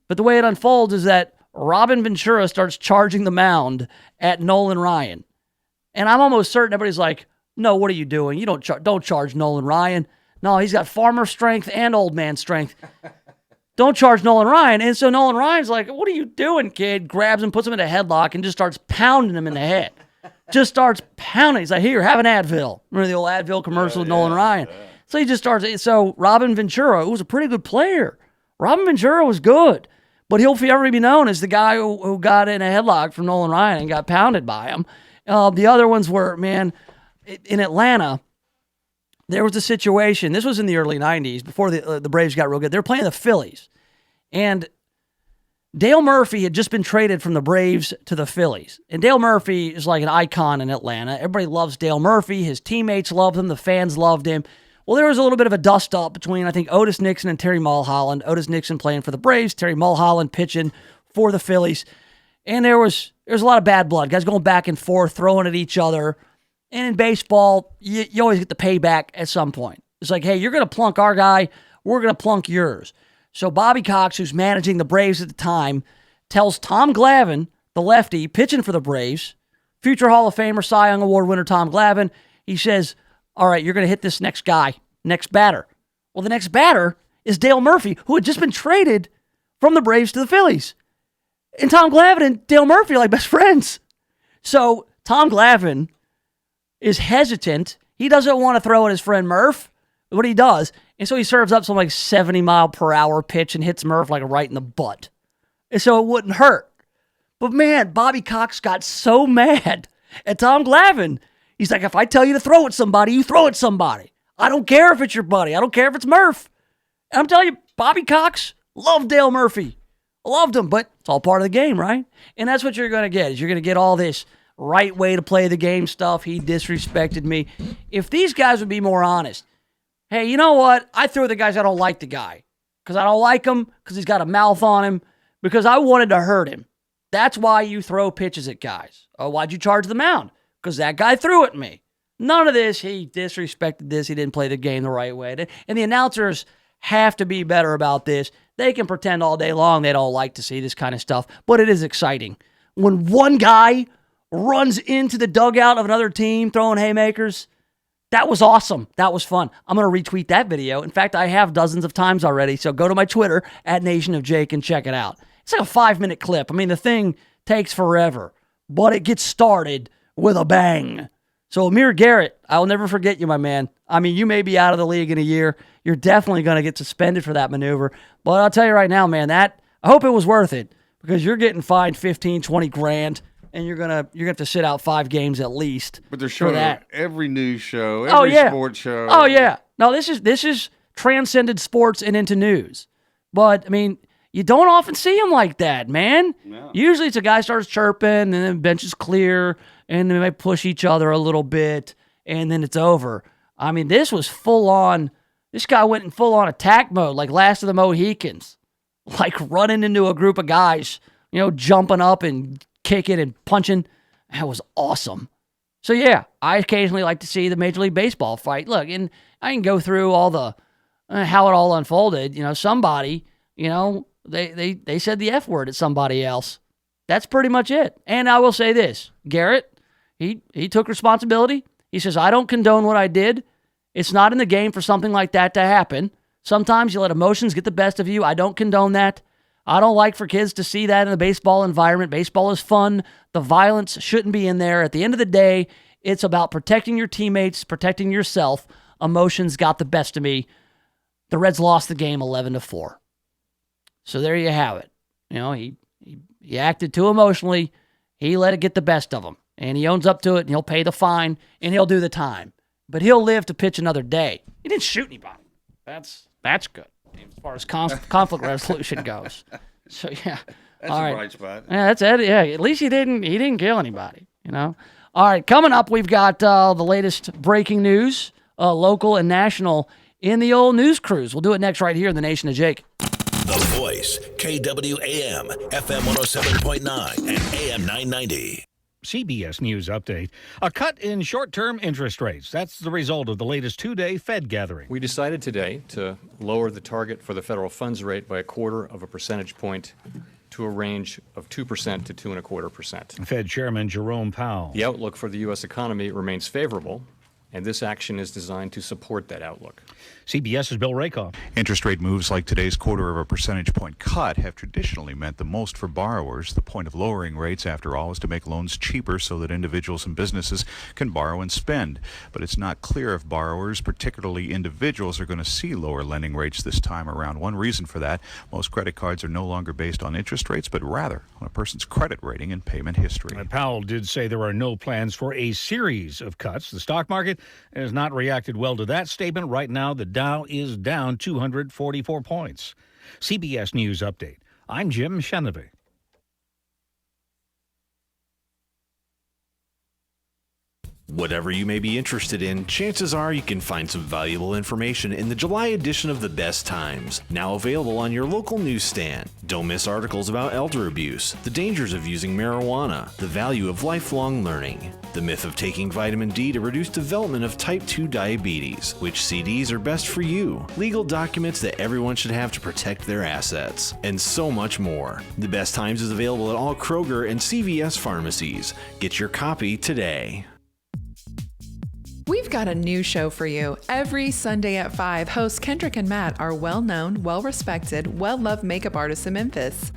But the way it unfolds is that Robin Ventura starts charging the mound at Nolan Ryan. And I'm almost certain everybody's like, no, what are you doing? You don't charge Nolan Ryan. No, he's got farmer strength and old man strength. Don't charge Nolan Ryan. And so Nolan Ryan's like, what are you doing, kid? Grabs him, puts him in a headlock, and just starts pounding him in the head. Just starts pounding. He's like, here, have an Advil. Remember the old Advil commercial with Nolan Ryan? So he just starts. So Robin Ventura, who was a pretty good player. Robin Ventura was good. But he'll forever be known as the guy who got in a headlock from Nolan Ryan and got pounded by him. The other ones were, man, in Atlanta, there was a situation. This was in the early 90s, before the Braves got real good. They were playing the Phillies. And Dale Murphy had just been traded from the Braves to the Phillies. And Dale Murphy is like an icon in Atlanta. Everybody loves Dale Murphy. His teammates loved him. The fans loved him. Well, there was a little bit of a dust-up between, I think, Otis Nixon and Terry Mulholland. Otis Nixon playing for the Braves, Terry Mulholland pitching for the Phillies. And there was a lot of bad blood. Guys going back and forth, throwing at each other. And in baseball, you always get the payback at some point. It's like, hey, you're going to plunk our guy. We're going to plunk yours. So Bobby Cox, who's managing the Braves at the time, tells Tom Glavine, the lefty, pitching for the Braves, future Hall of Famer, Cy Young Award winner Tom Glavine, he says, all right, you're going to hit this next guy, next batter. Well, the next batter is Dale Murphy, who had just been traded from the Braves to the Phillies. And Tom Glavine and Dale Murphy are like best friends. So Tom Glavine is hesitant. He doesn't want to throw at his friend Murph, what he does. And so he serves up some like 70-mile-per-hour pitch and hits Murph like right in the butt. And so it wouldn't hurt. But man, Bobby Cox got so mad at Tom Glavine. He's like, if I tell you to throw at somebody, you throw at somebody. I don't care if it's your buddy. I don't care if it's Murph. And I'm telling you, Bobby Cox loved Dale Murphy. Loved him, but it's all part of the game, right? And that's what you're going to get, is you're going to get all this right way to play the game stuff. He disrespected me. If these guys would be more honest, hey, you know what? I threw at the guys I don't like the guy because I don't like him, because he's got a mouth on him, because I wanted to hurt him. That's why you throw pitches at guys. Oh, why'd you charge the mound? Because that guy threw at me. None of this. He disrespected this. He didn't play the game the right way. And the announcers have to be better about this. They can pretend all day long they don't like to see this kind of stuff, but it is exciting. When one guy runs into the dugout of another team throwing haymakers, that was awesome. That was fun. I'm going to retweet that video. In fact, I have dozens of times already, so go to my Twitter, @NationofJake, and check it out. It's like a 5-minute clip. I mean, the thing takes forever, but it gets started with a bang. So Amir Garrett, I'll never forget you, my man. I mean, you may be out of the league in a year. You're definitely going to get suspended for that maneuver. But I'll tell you right now, man, I hope it was worth it, because you're getting fined 15, 20 grand, and you're gonna have to sit out 5 games at least. But they're showing that. Every news show, sports show. Oh yeah. No, this is transcended sports and into news. But I mean, you don't often see them like that, man. No. Usually it's a guy starts chirping, and then the bench is clear, and they might push each other a little bit, and then it's over. I mean, this was full on. This guy went in full on attack mode, like Last of the Mohicans, like running into a group of guys, jumping up and kicking and punching. That was awesome. So yeah, I occasionally like to see the Major League Baseball fight. Look, and I can go through all the how it all unfolded. Somebody, they said the F word at somebody else. That's pretty much it. And I will say this, Garrett, he took responsibility. He says, I don't condone what I did. It's not in the game for something like that to happen. Sometimes you let emotions get the best of you. I don't condone that. I don't like for kids to see that in the baseball environment. Baseball is fun. The violence shouldn't be in there. At the end of the day, it's about protecting your teammates, protecting yourself. Emotions got the best of me. The Reds lost the game 11-4. So there you have it. He acted too emotionally. He let it get the best of him. And he owns up to it, and he'll pay the fine, and he'll do the time. But he'll live to pitch another day. He didn't shoot anybody. That's good as far as conflict resolution goes. So yeah, that's all a right. bright spot. Yeah, that's it. Yeah, at least he didn't kill anybody. All right, coming up, we've got the latest breaking news, local and national, in the old news cruise. We'll do it next right here in the Nation of Jake. The Voice, KWAM, FM 107.9 and AM 990. CBS News update. A cut in short-term interest rates. That's the result of the latest 2-day Fed gathering. We decided today to lower the target for the federal funds rate by 1/4 percentage point to a range of 2% to 2.25%. Fed Chairman Jerome Powell. The outlook for the U.S. economy remains favorable, and this action is designed to support that outlook. CBS's Bill Rakoff. Interest rate moves like today's 1/4 percentage point cut have traditionally meant the most for borrowers. The point of lowering rates, after all, is to make loans cheaper so that individuals and businesses can borrow and spend. But it's not clear if borrowers, particularly individuals, are going to see lower lending rates this time around. One reason for that, most credit cards are no longer based on interest rates, but rather on a person's credit rating and payment history. Powell did say there are no plans for a series of cuts. The stock market has not reacted well to that statement. Right now, the Dow is down 244 points. CBS News update. I'm Jim Chenevey. Whatever you may be interested in, chances are you can find some valuable information in the July edition of The Best Times, now available on your local newsstand. Don't miss articles about elder abuse, the dangers of using marijuana, the value of lifelong learning, the myth of taking vitamin D to reduce development of type 2 diabetes, which CDs are best for you, legal documents that everyone should have to protect their assets, and so much more. The Best Times is available at all Kroger and CVS pharmacies. Get your copy today. We've got a new show for you. Every Sunday at 5, hosts Kendrick and Matt are well-known, well-respected, well-loved makeup artists in Memphis.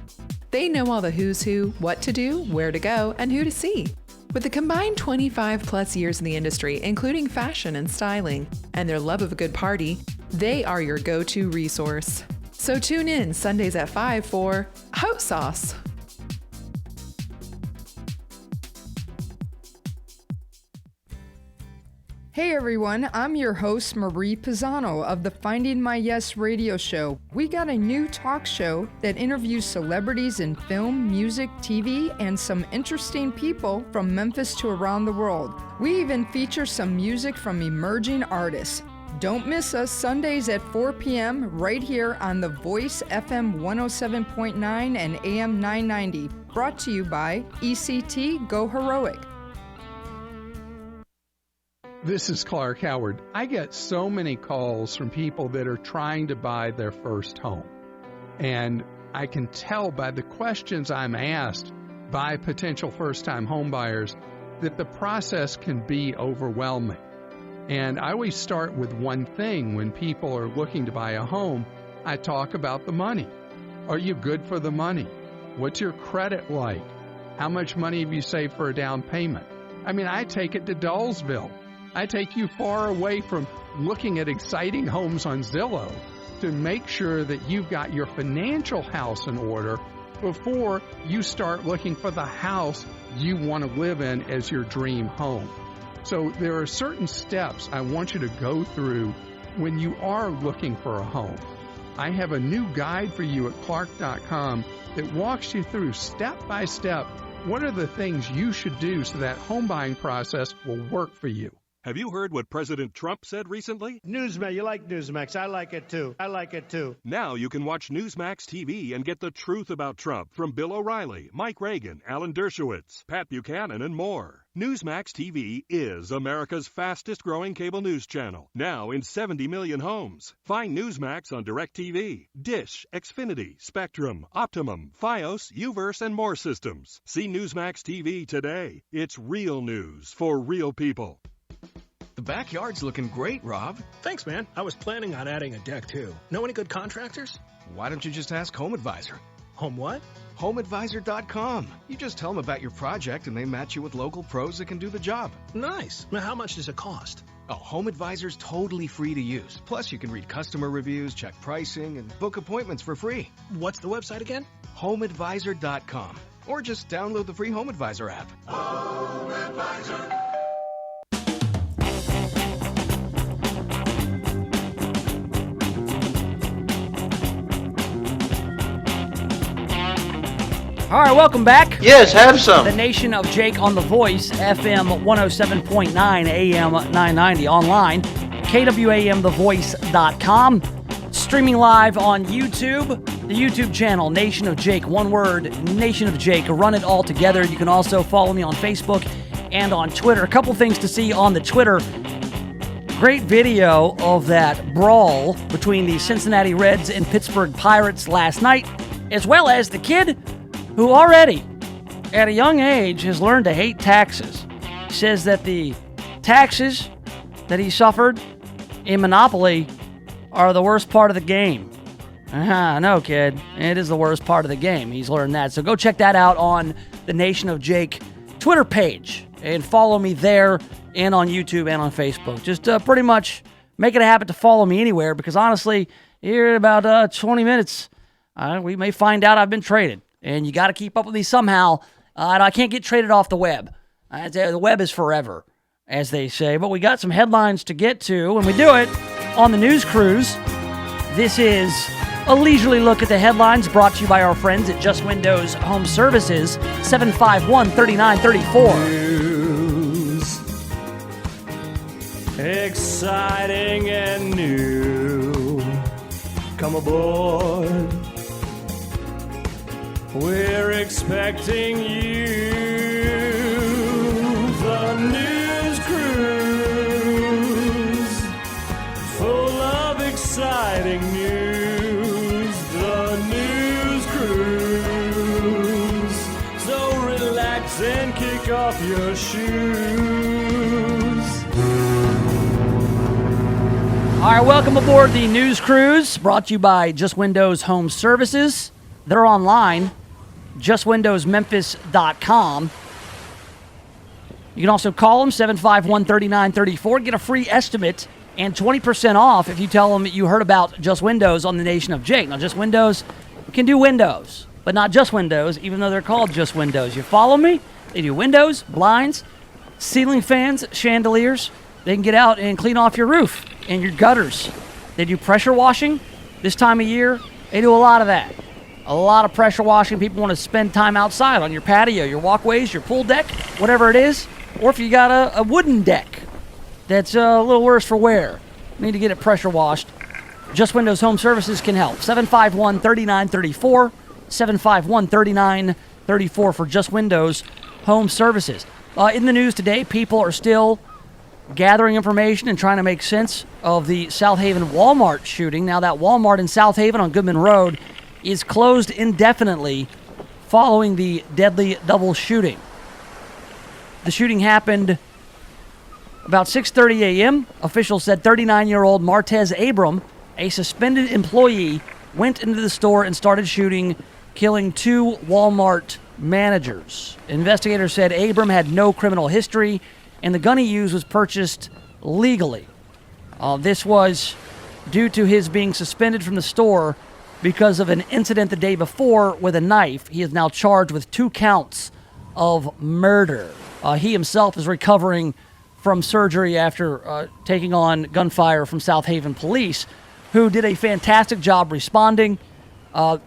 They know all the who's who, what to do, where to go, and who to see. With a combined 25 plus years in the industry, including fashion and styling, and their love of a good party, they are your go-to resource. So tune in Sundays at 5 for Hot Sauce. Hey everyone, I'm your host Marie Pisano of the Finding My Yes radio show. We got a new talk show that interviews celebrities in film, music, TV, and some interesting people from Memphis to around the world. We even feature some music from emerging artists. Don't miss us Sundays at 4 p.m. right here on The Voice FM 107.9 and AM 990. Brought to you by ECT Go Heroic. This is Clark Howard. I get so many calls from people that are trying to buy their first home. And I can tell by the questions I'm asked by potential first-time home buyers that the process can be overwhelming. And I always start with one thing when people are looking to buy a home. I talk about the money. Are you good for the money? What's your credit like? How much money have you saved for a down payment? I mean, I take it to Dullsville. I take you far away from looking at exciting homes on Zillow to make sure that you've got your financial house in order before you start looking for the house you want to live in as your dream home. So there are certain steps I want you to go through when you are looking for a home. I have a new guide for you at Clark.com that walks you through step by step what are the things you should do so that home buying process will work for you. Have you heard what President Trump said recently? Newsmax, you like Newsmax. I like it too. I like it too. Now you can watch Newsmax TV and get the truth about Trump from Bill O'Reilly, Mike Reagan, Alan Dershowitz, Pat Buchanan, and more. Newsmax TV is America's fastest growing cable news channel, now in 70 million homes. Find Newsmax on DirecTV, Dish, Xfinity, Spectrum, Optimum, Fios, Uverse, and more systems. See Newsmax TV today. It's real news for real people. The backyard's looking great, Rob. Thanks, man. I was planning on adding a deck, too. Know any good contractors? Why don't you just ask Home Advisor? Home what? HomeAdvisor.com. You just tell them about your project and they match you with local pros that can do the job. Nice. Now, how much does it cost? Oh, Home Advisor's totally free to use. Plus, you can read customer reviews, check pricing, and book appointments for free. What's the website again? HomeAdvisor.com. Or just download the free Home Advisor app. Home Advisor. All right, welcome back. Yes, have some. The Nation of Jake on The Voice, FM 107.9, AM 990, online, KWAMTheVoice.com, streaming live on YouTube, the YouTube channel, Nation of Jake, one word, Nation of Jake, run it all together. You can also follow me on Facebook and on Twitter. A couple things to see on the Twitter. Great video of that brawl between the Cincinnati Reds and Pittsburgh Pirates last night, as well as the kid who already, at a young age, has learned to hate taxes. He says that the taxes that he suffered in Monopoly are the worst part of the game. No, kid. It is the worst part of the game. He's learned that. So go check that out on the Nation of Jake Twitter page and follow me there and on YouTube and on Facebook. Just pretty much make it a habit to follow me anywhere because honestly, here in about 20 minutes, we may find out I've been traded. And you got to keep up with me somehow. I can't get traded off the web. The web is forever, as they say. But we got some headlines to get to, and we do it on the News Cruise. This is a leisurely look at the headlines brought to you by our friends at Just Windows Home Services, 751-3934. News. Exciting and new. Come aboard. We're expecting you, the News Cruise, full of exciting news, the News Cruise, so relax and kick off your shoes. All right, welcome aboard the News Cruise, brought to you by Just Windows Home Services. They're online, justwindowsmemphis.com. You can also call them, 751-3934. Get a free estimate and 20% off if you tell them you heard about Just Windows on the Nation of Jake. Now, Just Windows can do windows, but not just windows, even though they're called Just Windows. You follow me? They do windows, blinds, ceiling fans, chandeliers. They can get out and clean off your roof and your gutters. They do pressure washing this time of year. They do a lot of that. A lot of pressure washing. People want to spend time outside on your patio, your walkways, your pool deck, whatever it is. Or if you got a wooden deck that's a little worse for wear, need to get it pressure washed, Just Windows Home Services can help. 751-3934. 751-3934 for Just Windows Home Services. In the news today, people are still gathering information and trying to make sense of the South Haven Walmart shooting. Now, that Walmart in South Haven on Goodman Road is closed indefinitely following the deadly double shooting. The shooting happened about 6:30 a.m. Officials said 39-year-old Martez Abram, a suspended employee, went into the store and started shooting, killing 2 Walmart managers. Investigators said Abram had no criminal history, and the gun he used was purchased legally. This was due to his being suspended from the store because of an incident the day before with a knife. He is now charged with 2 counts of murder. He himself is recovering from surgery after taking on gunfire from South Haven police, who did a fantastic job responding. The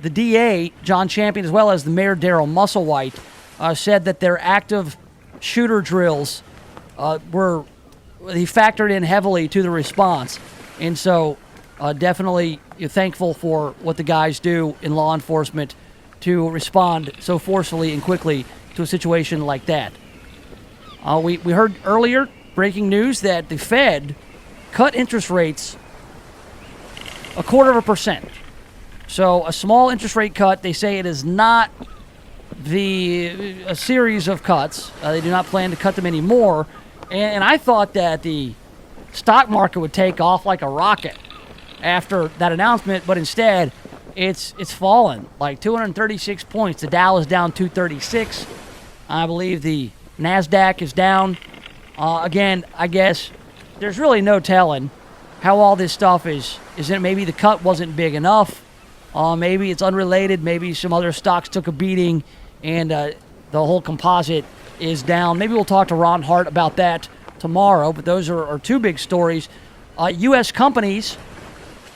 DA, John Champion, as well as the Mayor, Darrell Musselwhite, said that their active shooter drills he factored in heavily to the response. And so definitely you're thankful for what the guys do in law enforcement to respond so forcefully and quickly to a situation like that. We heard earlier, breaking news, that the Fed cut interest rates 0.25%. So a small interest rate cut. They say it is not a series of cuts. They do not plan to cut them anymore. And I thought that the stock market would take off like a rocket after that announcement, but instead it's fallen like 236 points. The Dow is down 236. I believe the NASDAQ is down. Again, I guess there's really no telling how all this stuff is in. Maybe the cut wasn't big enough. Maybe it's unrelated. Maybe some other stocks took a beating and the whole composite is down. Maybe we'll talk to Ron Hart about that tomorrow, but those are 2 big stories. U.S. companies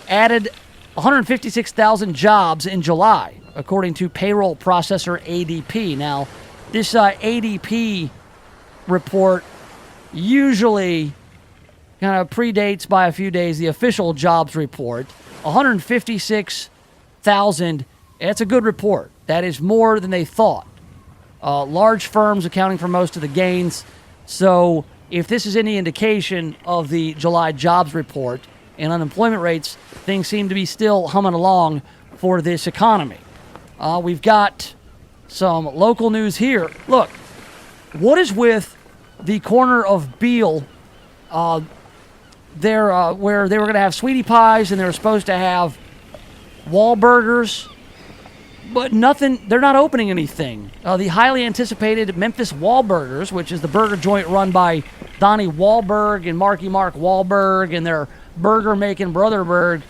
added 156,000 jobs in July, according to payroll processor ADP. Now, this ADP report usually kind of predates by a few days the official jobs report. 156,000, that's a good report. That is more than they thought. Large firms accounting for most of the gains. So if this is any indication of the July jobs report and unemployment rates, things seem to be still humming along for this economy. We've got some local news here. Look, what is with the corner of Beale where they were going to have sweetie pies and they were supposed to have Wahlburgers, but nothing, they're not opening anything. The highly anticipated Memphis Wahlburgers, which is the burger joint run by Donnie Wahlberg and Marky Mark Wahlberg and their burger-making Brotherberg,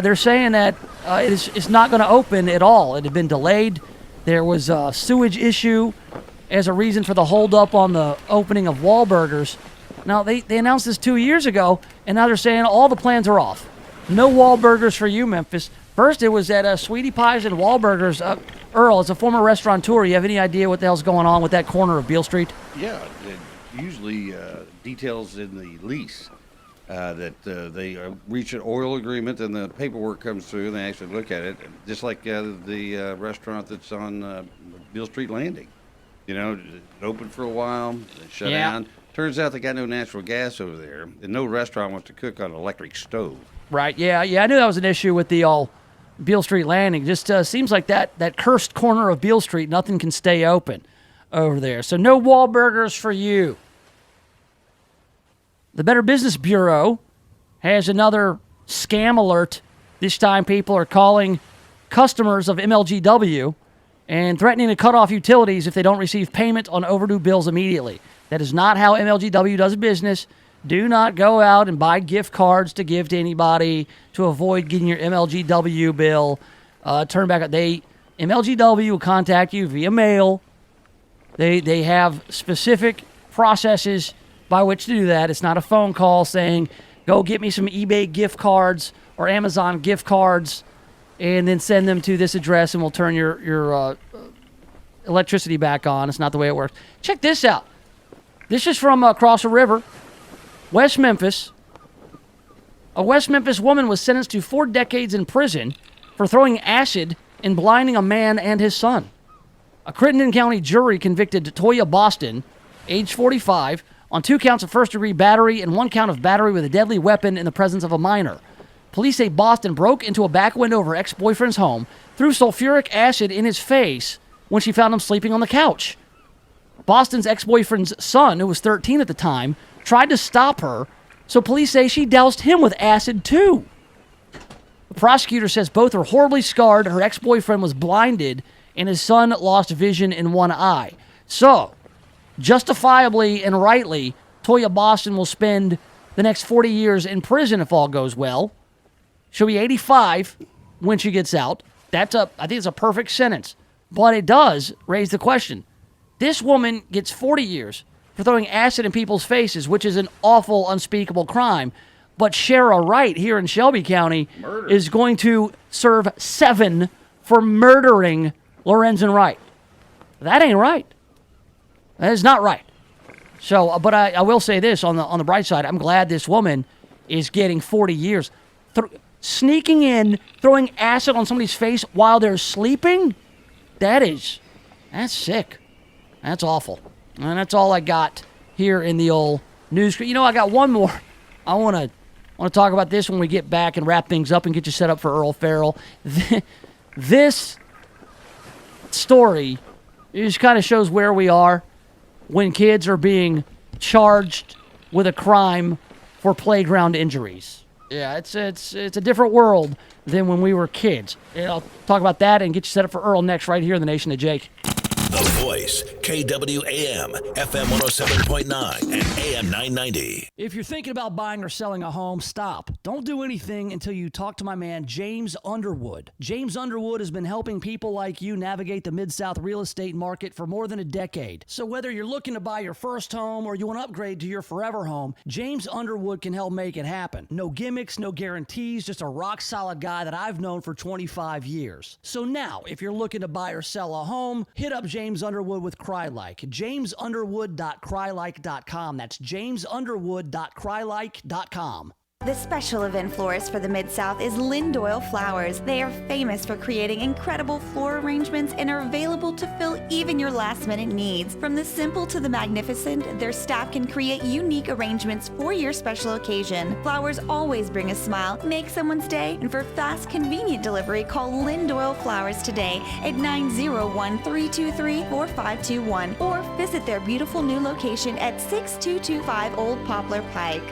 they're saying that it's not going to open at all. It had been delayed. There was a sewage issue as a reason for the holdup on the opening of Wahlburgers. Now, they announced this 2 years ago, and now they're saying all the plans are off. No Wahlburgers for you, Memphis. First, it was at Sweetie Pies and Wahlburgers. Earl, as a former restaurateur, you have any idea what the hell's going on with that corner of Beale Street? Yeah, usually details in the lease that they reach an oil agreement and the paperwork comes through and they actually look at it, just like the restaurant that's on Beale Street Landing. You know, it opened for a while, then shut down. Turns out they got no natural gas over there, and no restaurant wants to cook on an electric stove. Right, yeah, I knew that was an issue with the Beale Street Landing. Just seems like that cursed corner of Beale Street, nothing can stay open over there. So no Wahlburgers for you. The Better Business Bureau has another scam alert. This time people are calling customers of MLGW and threatening to cut off utilities if they don't receive payment on overdue bills immediately. That is not how MLGW does business. Do not go out and buy gift cards to give to anybody to avoid getting your MLGW bill turned back. MLGW will contact you via mail. They have specific processes by which to do that. It's not a phone call saying, go get me some eBay gift cards or Amazon gift cards and then send them to this address and we'll turn your electricity back on. It's not the way it works. Check this out. This is from across a river, West Memphis. A West Memphis woman was sentenced to 4 decades in prison for throwing acid and blinding a man and his son. A Crittenden County jury convicted Toya Boston, age 45, on 2 counts of first-degree battery and 1 count of battery with a deadly weapon in the presence of a minor. Police say Boston broke into a back window of her ex-boyfriend's home, threw sulfuric acid in his face when she found him sleeping on the couch. Boston's ex-boyfriend's son, who was 13 at the time, tried to stop her, so police say she doused him with acid too. The prosecutor says both are horribly scarred, her ex-boyfriend was blinded, and his son lost vision in one eye. So, justifiably and rightly, Toya Boston will spend the next 40 years in prison if all goes well. She'll be 85 when she gets out. I think it's a perfect sentence. But it does raise the question. This woman gets 40 years for throwing acid in people's faces, which is an awful, unspeakable crime. But Shara Wright here in Shelby County is going to serve 7 for murdering Lorenzen Wright. That ain't right. That is not right. So, but I will say this on the bright side. I'm glad this woman is getting 40 years. Sneaking in, throwing acid on somebody's face while they're sleeping, that's sick. That's awful. And that's all I got here in the old news. You know, I got one more. I want to talk about this when we get back and wrap things up and get you set up for Earl Farrell. This story just kind of shows where we are when kids are being charged with a crime for playground injuries. Yeah, it's a different world than when we were kids. And I'll talk about that and get you set up for Earl next right here in the Nation of Jake. The Voice, KWAM, FM 107.9 and AM 990. If you're thinking about buying or selling a home, stop. Don't do anything until you talk to my man, James Underwood. James Underwood has been helping people like you navigate the Mid-South real estate market for more than a decade. So whether you're looking to buy your first home or you want to upgrade to your forever home, James Underwood can help make it happen. No gimmicks, no guarantees, just a rock-solid guy that I've known for 25 years. So now, if you're looking to buy or sell a home, hit up James Underwood with CryLike. JamesUnderwood.CryLike.com. That's JamesUnderwood.CryLike.com. The special event florist for the Mid-South is Lindoyle Flowers. They are famous for creating incredible floral arrangements and are available to fill even your last-minute needs. From the simple to the magnificent, their staff can create unique arrangements for your special occasion. Flowers always bring a smile, make someone's day, and for fast, convenient delivery, call Lindoyle Flowers today at 901-323-4521 or visit their beautiful new location at 6225 Old Poplar Pike.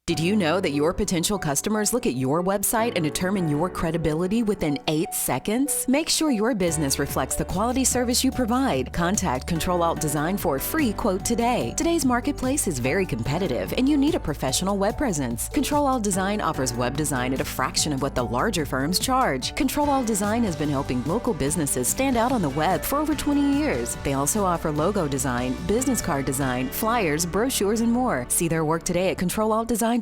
Did you know that your potential customers look at your website and determine your credibility within 8 seconds? Make sure your business reflects the quality service you provide. Contact Control Alt Design for a free quote today. Today's marketplace is very competitive and you need a professional web presence. Control Alt Design offers web design at a fraction of what the larger firms charge. Control Alt Design has been helping local businesses stand out on the web for over 20 years. They also offer logo design, business card design, flyers, brochures, and more. See their work today at ControlAltDesign.com.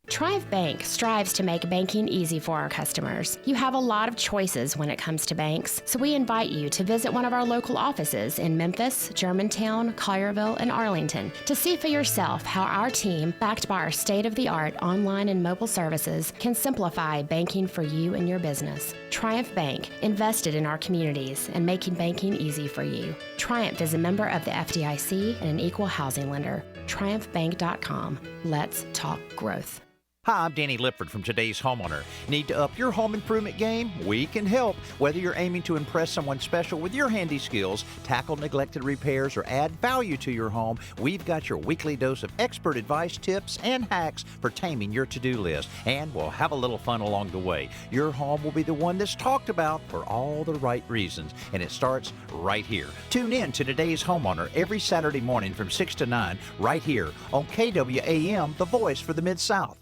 Triumph Bank strives to make banking easy for our customers. You have a lot of choices when it comes to banks, so we invite you to visit one of our local offices in Memphis, Germantown, Collierville, and Arlington to see for yourself how our team, backed by our state-of-the-art online and mobile services, can simplify banking for you and your business. Triumph Bank, invested in our communities and making banking easy for you. Triumph is a member of the FDIC and an equal housing lender. TriumphBank.com. Let's talk growth. Hi, I'm Danny Lipford from Today's Homeowner. Need to up your home improvement game? We can help. Whether you're aiming to impress someone special with your handy skills, tackle neglected repairs, or add value to your home, we've got your weekly dose of expert advice, tips, and hacks for taming your to-do list. And we'll have a little fun along the way. Your home will be the one that's talked about for all the right reasons, and it starts right here. Tune in to Today's Homeowner every Saturday morning from 6 to 9 right here on KWAM, the voice for the Mid-South.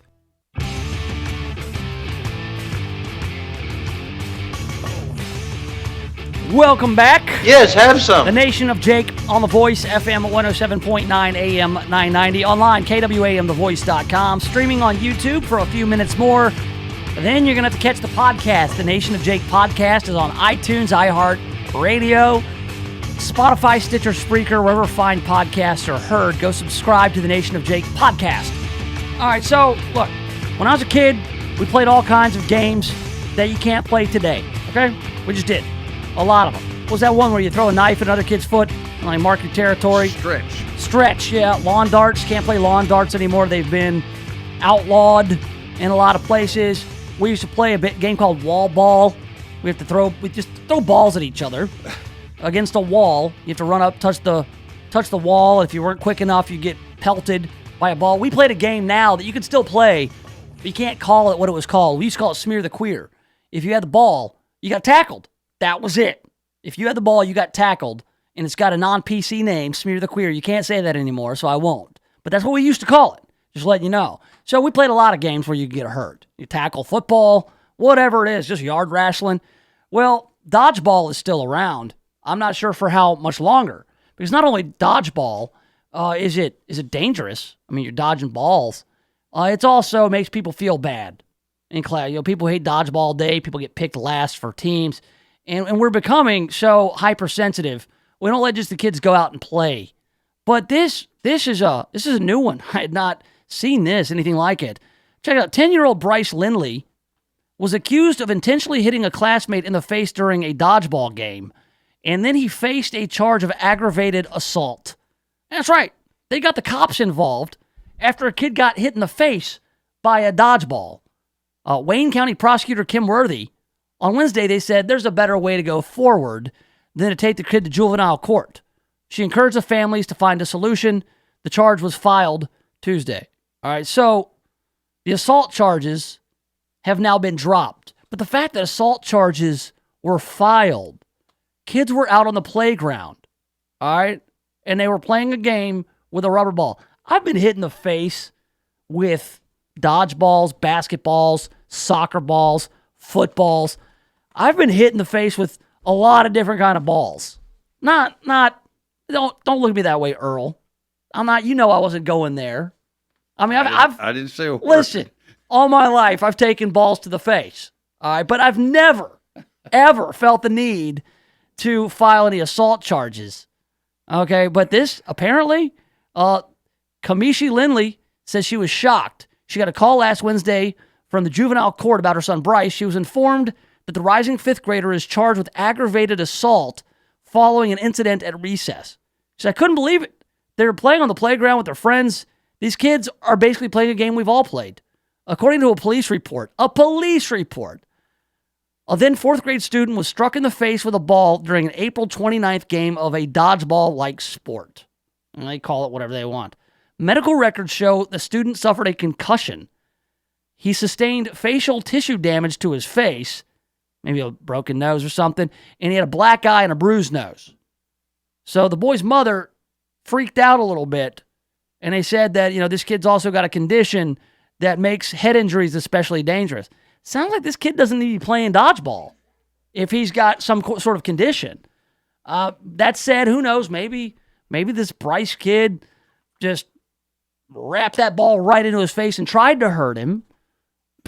Welcome back. Yes, have some. The Nation of Jake on The Voice, FM 107.9 AM 990. Online, KWAMTheVoice.com. Streaming on YouTube for a few minutes more. Then you're going to have to catch the podcast. The Nation of Jake podcast is on iTunes, iHeart Radio, Spotify, Stitcher, Spreaker, wherever fine podcasts are heard. Go subscribe to the Nation of Jake podcast. All right, so, look, when I was a kid, we played all kinds of games that you can't play today, okay? We just did. A lot of them. What was that one where you throw a knife at another kid's foot and like mark your territory? Stretch, yeah. Lawn darts. Can't play lawn darts anymore. They've been outlawed in a lot of places. We used to play a game called wall ball. We just throw balls at each other against a wall. You have to run up, touch the wall. If you weren't quick enough, you get pelted by a ball. We played a game now that you can still play, but you can't call it what it was called. We used to call it Smear the Queer. If you had the ball, you got tackled. That was it. If you had the ball, you got tackled, and it's got a non-PC name, Smear the Queer. You can't say that anymore, so I won't. But that's what we used to call it, just letting you know. So we played a lot of games where you get hurt. You tackle football, whatever it is, just yard wrestling. Well, dodgeball is still around. I'm not sure for how much longer, because not only dodgeball is it dangerous. I mean, you're dodging balls. It also makes people feel bad in class. People hate dodgeball all day. People get picked last for teams. And we're becoming so hypersensitive. We don't let just the kids go out and play. But this is a new one. I had not seen anything like it. Check it out. 10-year-old Bryce Lindley was accused of intentionally hitting a classmate in the face during a dodgeball game. And then he faced a charge of aggravated assault. That's right. They got the cops involved after a kid got hit in the face by a dodgeball. Wayne County Prosecutor Kim Worthy, on Wednesday, they said there's a better way to go forward than to take the kid to juvenile court. She encouraged the families to find a solution. The charge was filed Tuesday. All right, so the assault charges have now been dropped. But the fact that assault charges were filed, kids were out on the playground, all right, and they were playing a game with a rubber ball. I've been hit in the face with dodgeballs, basketballs, soccer balls, footballs. I've been hit in the face with a lot of different kind of balls. Don't look at me that way, Earl. I'm not, I wasn't going there. I mean, I didn't say a word. Listen, all my life, I've taken balls to the face. All right, but I've never, ever felt the need to file any assault charges. Okay, but this, apparently, Kamishi Lindley says she was shocked. She got a call last Wednesday from the juvenile court about her son Bryce. She was informed that the rising fifth grader is charged with aggravated assault following an incident at recess. She said, I couldn't believe it. They were playing on the playground with their friends. These kids are basically playing a game we've all played. According to a police report, a then fourth grade student was struck in the face with a ball during an April 29th game of a dodgeball-like sport. And they call it whatever they want. Medical records show the student suffered a concussion. He sustained facial tissue damage to his face, maybe a broken nose or something, and he had a black eye and a bruised nose. So the boy's mother freaked out a little bit, and they said that, this kid's also got a condition that makes head injuries especially dangerous. Sounds like this kid doesn't need to be playing dodgeball if he's got some sort of condition. That said, who knows? Maybe this Bryce kid just wrapped that ball right into his face and tried to hurt him.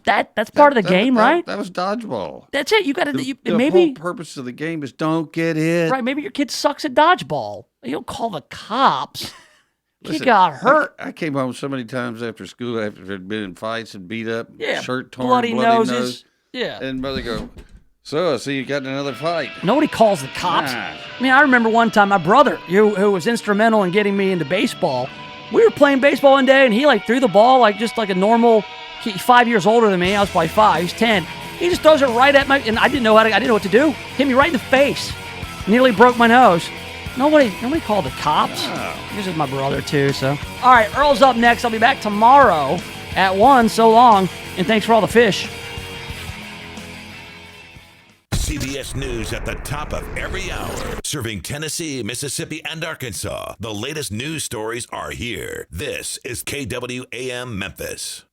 That's part of the game, right? That was dodgeball. That's it. You got to. The whole purpose of the game is don't get hit. Right. Maybe your kid sucks at dodgeball. You don't call the cops. Listen, he got hurt. I came home so many times after school after there'd been in fights and beat up, shirt torn, bloody noses. Yeah. And mother go, so I see you got in another fight. Nobody calls the cops. I mean, I remember one time my brother, who was instrumental in getting me into baseball, we were playing baseball one day and he threw the ball just like a normal He's 5 years older than me. I was probably 5. He's 10. He just throws it right at my, and I didn't know what to do. Hit me right in the face. Nearly broke my nose. Nobody called the cops. This is my brother too. So, all right, Earl's up next. I'll be back tomorrow at 1. So long, and thanks for all the fish. CBS News at the top of every hour. Serving Tennessee, Mississippi, and Arkansas. The latest news stories are here. This is KWAM Memphis.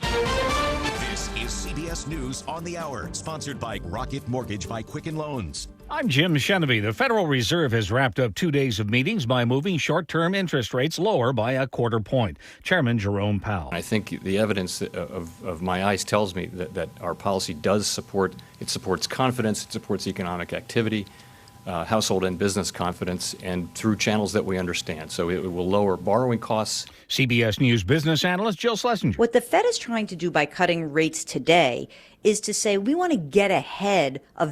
This is CBS News on the Hour, sponsored by Rocket Mortgage by Quicken Loans. I'm Jim Shenevy. The Federal Reserve has wrapped up 2 days of meetings by moving short-term interest rates lower by a quarter point. Chairman Jerome Powell. I think the evidence of my eyes tells me that our policy does supports confidence, it supports economic activity, household and business confidence, and through channels that we understand. So it will lower borrowing costs. CBS News business analyst Jill Schlesinger. What the Fed is trying to do by cutting rates today is to say we want to get ahead of